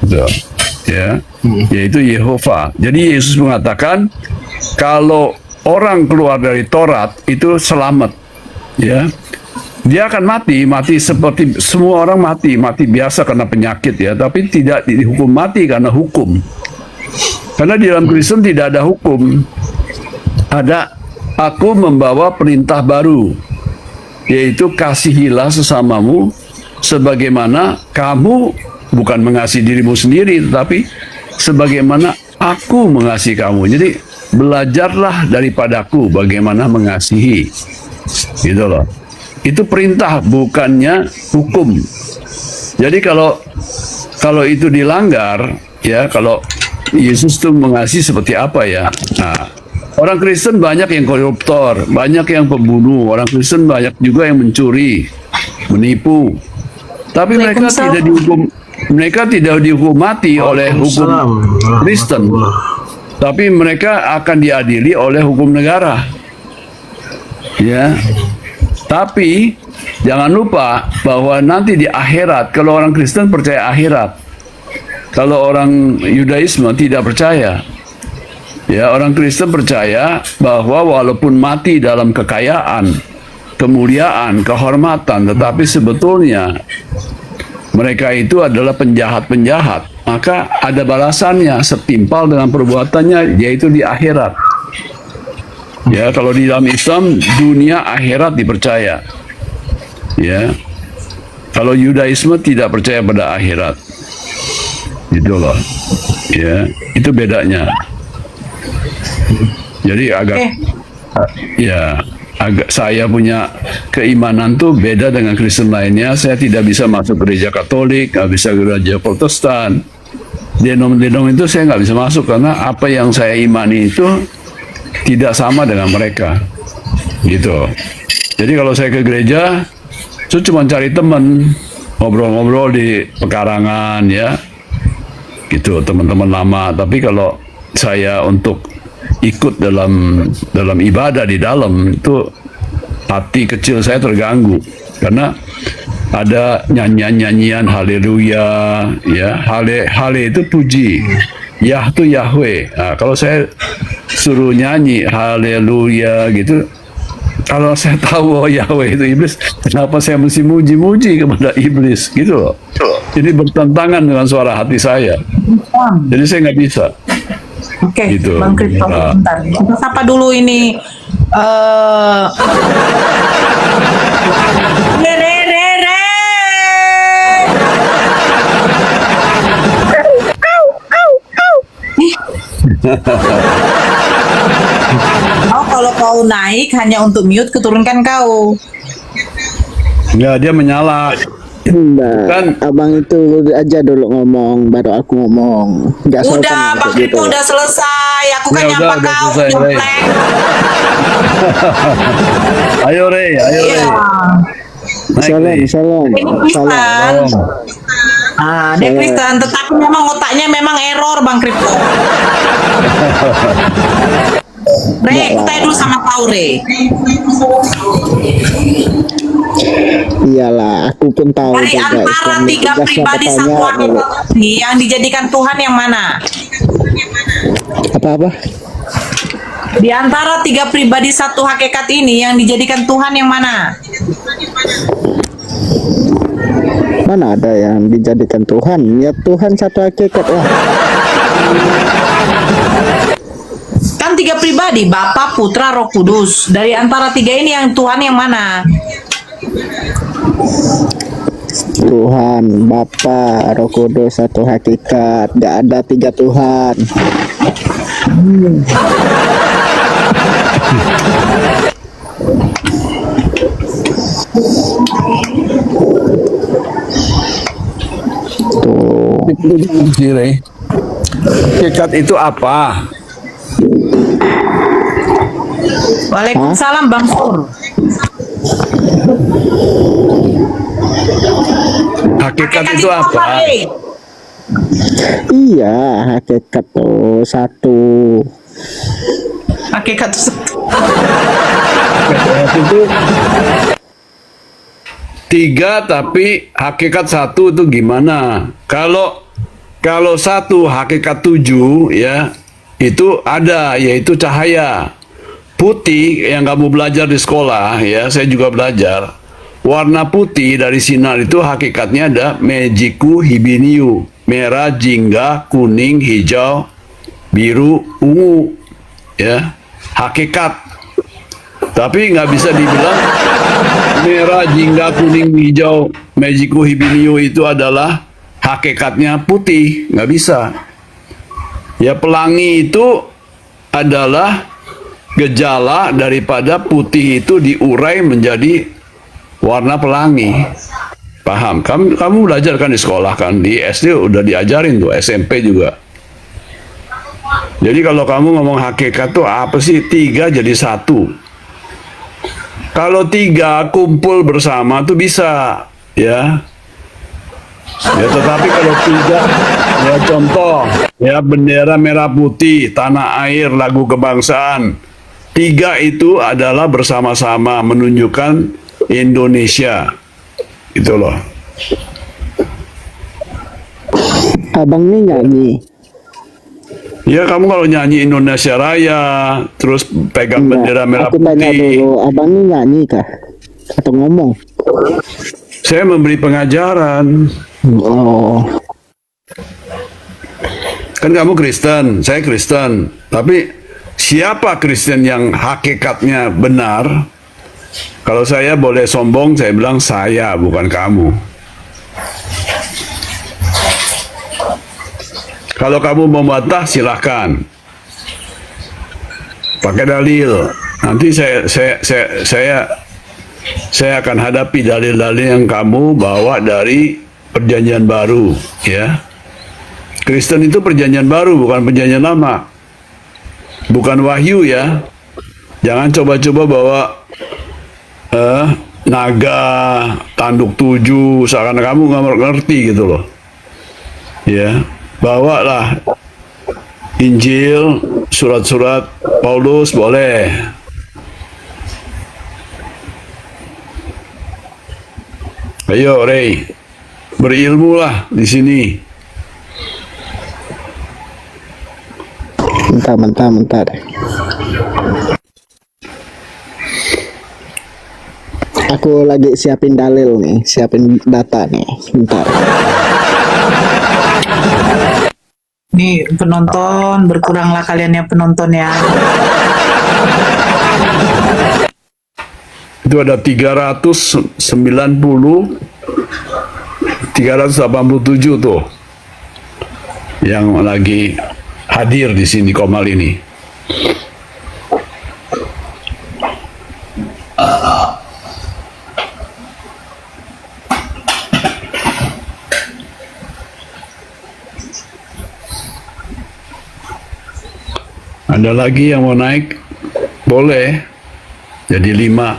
Gitu. Ya, yaitu Yehova. Jadi Yesus mengatakan kalau orang keluar dari Taurat itu selamat, ya. Dia akan mati seperti semua orang mati biasa karena penyakit, ya, tapi tidak dihukum mati karena hukum. Karena di dalam Kristen tidak ada hukum. Ada, aku membawa perintah baru, yaitu kasihilah sesamamu sebagaimana kamu, bukan mengasihi dirimu sendiri, tetapi sebagaimana aku mengasihi kamu. Jadi belajarlah daripadaku bagaimana mengasihi, gitu loh. Itu perintah, bukannya hukum. Jadi kalau itu dilanggar, ya, kalau Yesus itu mengasihi seperti apa, ya? Nah, orang Kristen banyak yang koruptor, banyak yang pembunuh, orang Kristen banyak juga yang mencuri, menipu. Tapi mereka tidak dihukum mati oleh hukum Kristen. Tapi mereka akan diadili oleh hukum negara. Ya. Tapi jangan lupa bahwa nanti di akhirat, kalau orang Kristen percaya akhirat, kalau orang Yudaisme tidak percaya. Ya, orang Kristen percaya bahwa walaupun mati dalam kekayaan, kemuliaan, kehormatan, tetapi sebetulnya mereka itu adalah penjahat-penjahat. Maka ada balasannya setimpal dengan perbuatannya, yaitu di akhirat. Ya, kalau di dalam Islam dunia akhirat dipercaya. Ya. Kalau Yudaisme tidak percaya pada akhirat. Gitu loh. Ya, itu bedanya. Jadi saya punya keimanan tuh beda dengan Kristen lainnya. Saya tidak bisa masuk gereja Katolik, nggak bisa gereja Protestan. Denom-denom itu saya nggak bisa masuk karena apa yang saya imani itu tidak sama dengan mereka, gitu. Jadi kalau saya ke gereja, itu cuma cari teman, ngobrol-ngobrol di pekarangan, ya, gitu, teman-teman lama. Tapi kalau saya untuk ikut dalam ibadah di dalam itu, hati kecil saya terganggu karena ada nyanyian haleluya, ya, hale itu puji, Yah itu Yahweh. Nah, kalau saya suruh nyanyi haleluya gitu, kalau saya tahu Yahweh itu iblis, kenapa saya mesti muji-muji kepada iblis, gitu loh. Jadi bertentangan dengan suara hati saya. Jadi saya nggak bisa. Oke, Gitu. Bang Kripto, bentar. Kita sapa dulu ini. Re. Kalau kau naik hanya untuk mute, keturunkan kau. Nggak, dia menyala. Enggak, Kan. abang itu aja dulu ngomong, baru aku ngomong. Nggak sopan Udah, kayak Bang Kripto udah selesai. Aku kan Ya, nyapa udah kau. selesai, Re. Komplek. Ayo Re. Iya. Naik, Salam, Re. salam, Ini Kristen. salam. Dia Kristen, tetapi memang otaknya memang error, Bang Kripto. Re, aku tanya dulu sama kau, Re. Iyalah, aku pun tahu Dari juga antara Islam tiga tugasnya pribadi satu bertanya. agama ini yang dijadikan Tuhan yang mana? Apa-apa? Di antara tiga pribadi satu hakikat ini yang dijadikan Tuhan yang mana? Mana ada yang dijadikan Tuhan? Ya Tuhan satu hakikat lah. Kan tiga pribadi, Bapa, Putra, Roh Kudus. Dari antara tiga ini yang Tuhan yang mana? Tuhan, Bapa, Roh Kudus satu hakikat. Gak ada tiga Tuhan. Tuh. Sire. Hakikat itu apa? Waalaikumsalam Bang Sur. Hakikat itu apa? Rey? Iya, hakikat tuh satu. Hakikat itu Hakikat itu tiga tapi hakikat satu itu gimana? Kalau satu hakikat tujuh ya itu ada yaitu cahaya putih yang kamu belajar di sekolah ya saya juga belajar warna putih dari sinar itu hakikatnya ada mejiku hibiniu merah jingga kuning hijau biru ungu ya hakikat tapi nggak bisa dibilang merah jingga kuning hijau mejiku hibiniu itu adalah hakikatnya putih nggak bisa ya pelangi itu adalah gejala daripada putih itu diurai menjadi warna pelangi. Paham? Kamu belajar kan di sekolah kan di SD udah diajarin tuh SMP juga. Jadi kalau kamu ngomong hakikat tuh apa sih? Tiga jadi satu. Kalau tiga kumpul bersama tuh bisa ya. Ya tetapi kalau tiga ya contoh ya bendera merah putih tanah air lagu kebangsaan. Tiga itu adalah bersama-sama menunjukkan Indonesia. Itu loh. Abang nih nyanyi. Ya kamu kalau nyanyi Indonesia Raya, terus pegang bendera merah Aku tanya putih. dulu, abang nih nyanyi kah? Atau ngomong? Saya memberi pengajaran. Oh, Kan kamu Kristen, saya Kristen. Tapi siapa Kristen yang hakikatnya benar? Kalau saya boleh sombong, saya bilang saya, bukan kamu. Kalau kamu mau membantah, silahkan. Pakai dalil. Nanti saya akan hadapi dalil-dalil yang kamu bawa dari Perjanjian Baru, ya. Kristen itu Perjanjian Baru, bukan Perjanjian Lama. Bukan wahyu ya. Jangan coba-coba bawa naga, tanduk tujuh, seakan kamu nggak ngerti gitu loh. Ya, bawalah Injil, surat-surat Paulus boleh. Ayo, Ray, berilmu lah di sini. bentar. Aku lagi siapin dalil nih, siapin data nih, bentar. Nih penonton, berkuranglah kalian ya penonton ya. Itu ada 387 tuh yang lagi hadir di sini Komal ini. Ada lagi yang mau naik? Boleh. Jadi 5.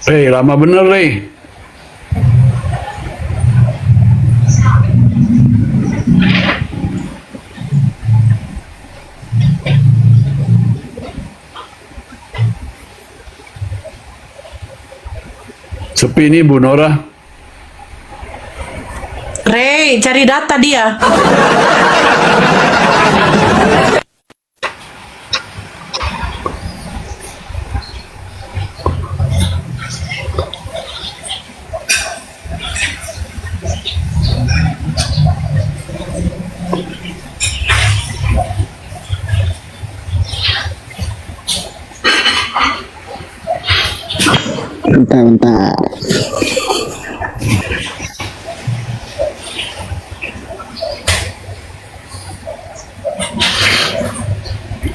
Rey, lama bener, Rey. Sepi nih Bu Nora. Rey, cari data dia. Bentar.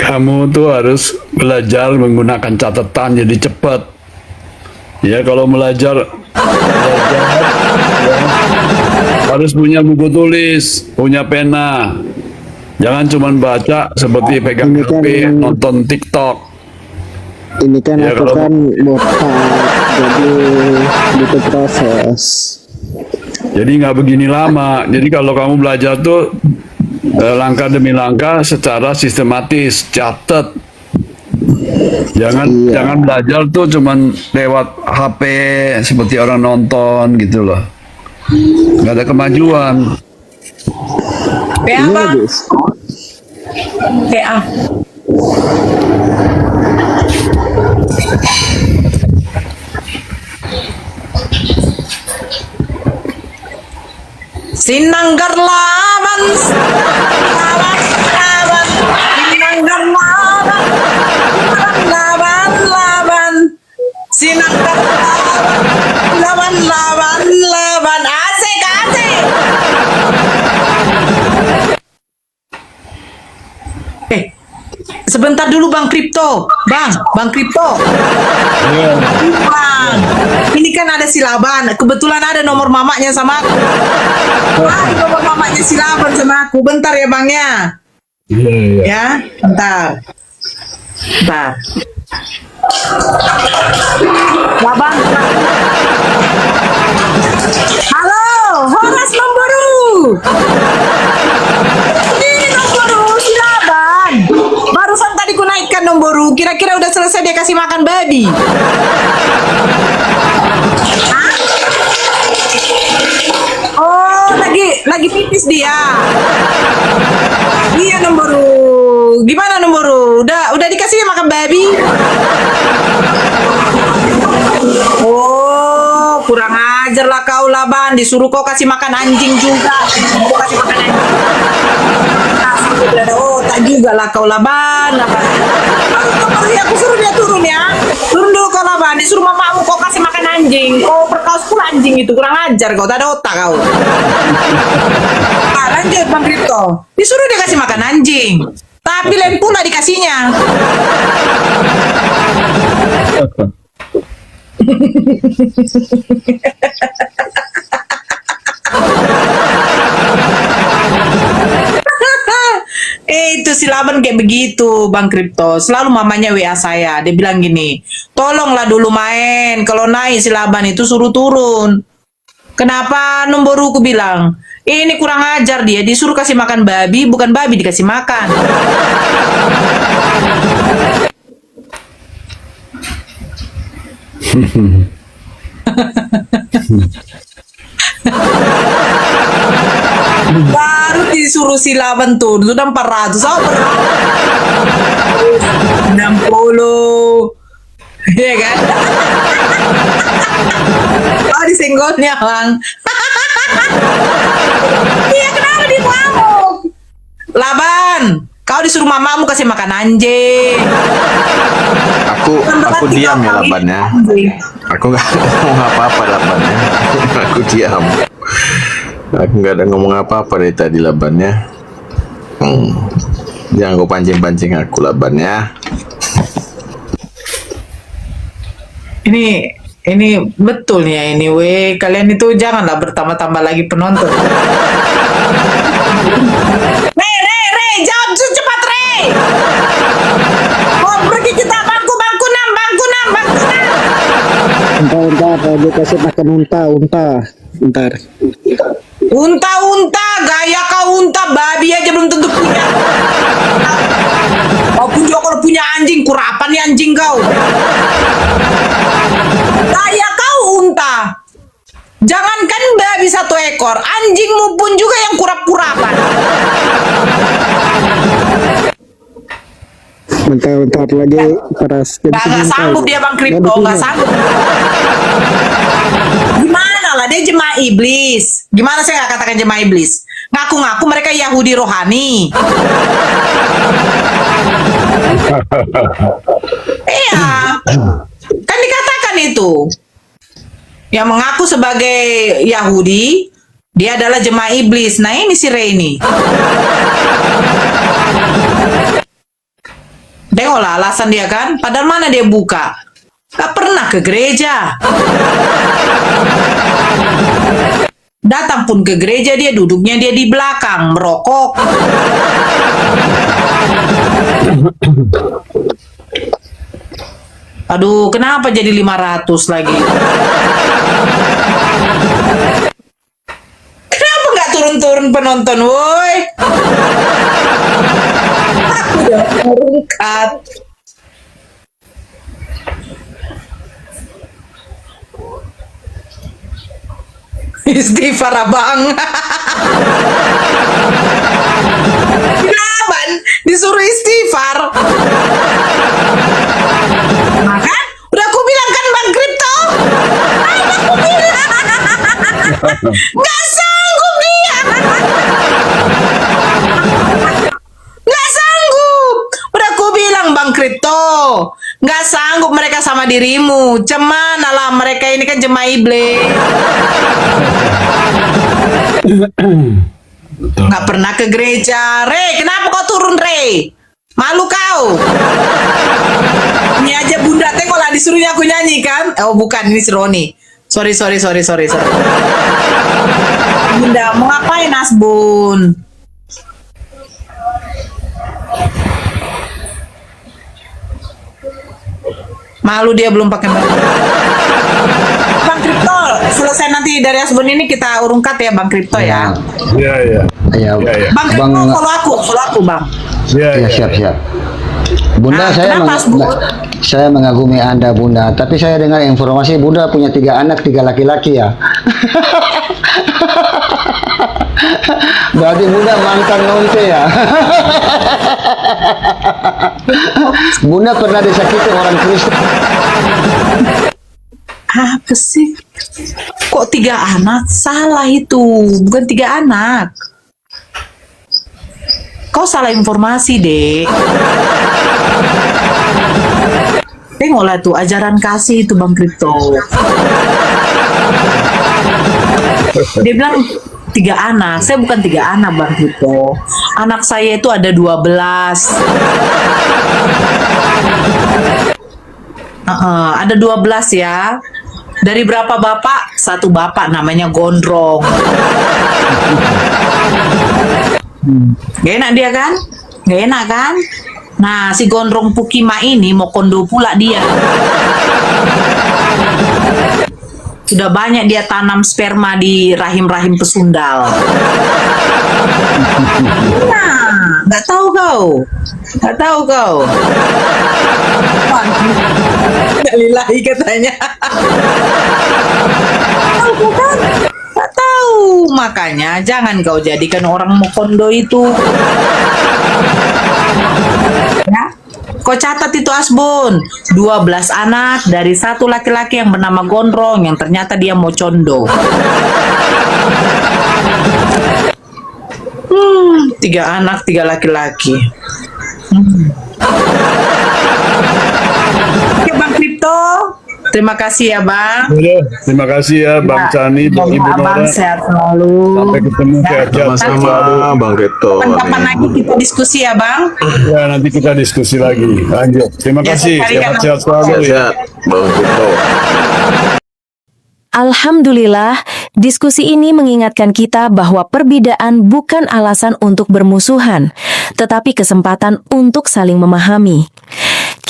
Kamu tuh harus belajar menggunakan catatan jadi cepat. Ya kalau belajar ya, harus punya buku tulis, punya pena. Jangan cuma baca seperti pegang Ini kan- HP, nonton TikTok. Ini kan Ya, aku kalau- kan botak, jadi butuh proses. Jadi nggak begini lama. Jadi kalau kamu belajar tuh langkah demi langkah secara sistematis, catat. Jangan Iya. jangan belajar tuh cuman lewat HP seperti orang nonton gitu loh. Nggak ada kemajuan. PA Iya, bang, Gus. PA. Sinanggar laban, laban, sinanggar laban, sinanggar laban, asik, asik. Sebentar dulu Bang Kripto, Bang Kripto. Bang, ini kan ada silaban. Kebetulan ada nomor mamanya sama aku. Ada nomor mamanya silaban sama aku. Bentar ya Bang ya. Iya, iya. Ya, bentar. Bentar. Laban. Halo, Horas Memburu. Ini Nomburu silaban. Barusan tadi ku naikkan Nomburu. Kira-kira udah selesai dia kasih makan babi. Hah? Oh, lagi pipis dia. Iya Nomburu. Gimana Nomburu? Udah dikasih makan babi? Oh, kurang ajar lah kau Laban. Disuruh kau kasih makan anjing juga. Kau kasih makan anjing. Nah, sampai tidak ada otak juga lah kau Laban. Aku suruh dia turun ya. Turun dulu kau Laban. Disuruh mamamu kau kasih makan anjing. Kau perkaus pula anjing itu. Kurang ajar kau. Tak ada otak kau. Nah, lanjut Bang Kripto. Disuruh dia kasih makan anjing. Tapi lain pula dikasihnya. Itu si Laban kayak begitu Bang Kripto. Selalu mamanya WA saya. Dia bilang gini, tolonglah dulu main. Kalau naik si Laban itu suruh turun. Kenapa Nomboruku bilang, ini kurang ajar dia. Disuruh kasih makan babi, bukan babi dikasih makan. Baru disuruh si Laban tuh sudah 400 apa? 60. Iya kan? Oh disenggolnya Bang. Iya kenapa dia ngamuk? Laban, kau disuruh mamamu kasih makan anjing. Aku diam ya Labannya. Aku nggak ngomong apa-apa Labannya. Aku diam. Aku nggak ada ngomong apa-apa dari tadi Labannya. Jangan kau pancing-pancing aku Labannya. Ini betul ya ini weh. Kalian itu janganlah bertambah-tambah lagi penonton. Re, jawab cepat Re. Oh pergi kita bangku 6. Unta, dia kasih makan unta. Ntar. Unta, gaya kau unta, babi aja belum tentu punya. Maupun juga kalau punya anjing, kurapan nih anjing kau. Gaya kau unta. Jangankan babi 1 ekor, anjingmu pun juga yang kurap-kurapan. Bentar lagi paras. Nggak sanggup dia Bang Kripto, nggak sanggup. Gimana lah, dia jemaah iblis. Gimana saya nggak katakan jemaah iblis? Ngaku-ngaku mereka Yahudi rohani. Iya, kan dikatakan itu. Yang mengaku sebagai Yahudi, dia adalah jemaah iblis. Nah ini si Reni. Tengoklah alasan dia kan, padahal mana dia buka? Gak pernah ke gereja. Datang pun ke gereja dia duduknya dia di belakang, merokok. Aduh, kenapa jadi 500 lagi? Kenapa nggak turun-turun penonton, woi? Aku udah merungkat. Istighfar abang. Kenapa disuruh istighfar? Makan? Udah aku bilang kan Bang Kripto. Apa aku bilang? Nggak sanggup dia. Nggak sanggup. Udah aku bilang Bang Kripto. Nggak sanggup mereka sama dirimu. Cemana lah mereka ini kan jemaah iblis. Nggak pernah ke gereja. Re, kenapa kau turun, Re? Malu kau. Ini aja bunda, tengoklah disuruhnya aku nyanyi kan? Oh bukan, ini si Roni. Sorry. Bunda, mau ngapain Asbun? Malu dia belum pakai baju. Bang Kripto, selesai nanti dari Asbun ini kita urungkat ya Bang Kripto ya. Iya. Ya, Bang Kripto, follow aku Bang. ya, siap. Bunda, Nah, kenapa, Asbun? saya mengagumi Anda, Bunda. Tapi saya dengar informasi Bunda punya 3 anak, 3 laki-laki ya. Berarti Bunda mantan nonte ya. Bunda pernah disakiti orang Kristen. Apa sih? Kok 3 anak? Salah itu, bukan 3 anak. Kau salah informasi, Dek. Tengoklah tuh ajaran kasih itu Bang Kripto. Dia bilang 3 anak. Saya bukan 3 anak Bang Kripto. Anak saya itu ada 12. Ada 12 ya. Dari berapa bapak? 1 bapak namanya Gondrong. Gak enak dia kan? Gak enak kan? Nah, si Gondrong Pukima ini mau kondo pula dia. Sudah banyak dia tanam sperma di rahim-rahim pesundal. Nah, nggak tahu kau. Lillahi katanya. Tahu kan? Nggak tahu. Makanya jangan kau jadikan orang mau kondo itu. Ya, kau catat itu Asbun, 12 anak dari 1 laki-laki yang bernama Gondrong yang ternyata dia mau condo. 3 anak, 3 laki-laki. Oke Bang Kripto, terima kasih ya Bang. Terima kasih ya Bang Cani, Bang Ibu Abang Nora. sehat selalu. Sampai ketemu sehat-sehat selalu. Sama-sama Bang Kripto. Kapan lagi kita diskusi ya Bang? Ya, nanti kita diskusi lagi. Lanjut. Terima Ya, kasih. sekali kan. Sehat-sehat selalu ya. Sehat, Bang Kripto. Alhamdulillah, diskusi ini mengingatkan kita bahwa perbedaan bukan alasan untuk bermusuhan, tetapi kesempatan untuk saling memahami.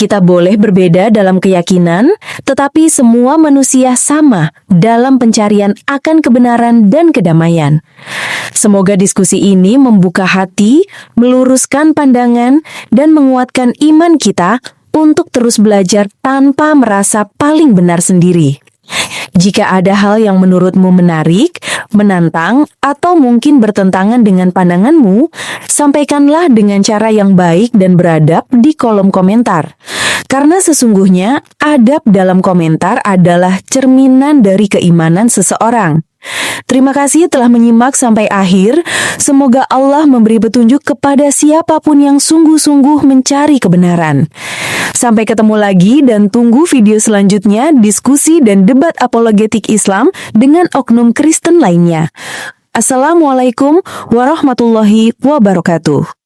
Kita boleh berbeda dalam keyakinan, tetapi semua manusia sama dalam pencarian akan kebenaran dan kedamaian. Semoga diskusi ini membuka hati, meluruskan pandangan, dan menguatkan iman kita untuk terus belajar tanpa merasa paling benar sendiri. Jika ada hal yang menurutmu menarik, menantang, atau mungkin bertentangan dengan pandanganmu, sampaikanlah dengan cara yang baik dan beradab di kolom komentar. Karena sesungguhnya, adab dalam komentar adalah cerminan dari keimanan seseorang. Terima kasih telah menyimak sampai akhir. Semoga Allah memberi petunjuk kepada siapapun yang sungguh-sungguh mencari kebenaran. Sampai ketemu lagi dan tunggu video selanjutnya diskusi dan debat apologetik Islam dengan oknum Kristen lainnya. Assalamualaikum warahmatullahi wabarakatuh.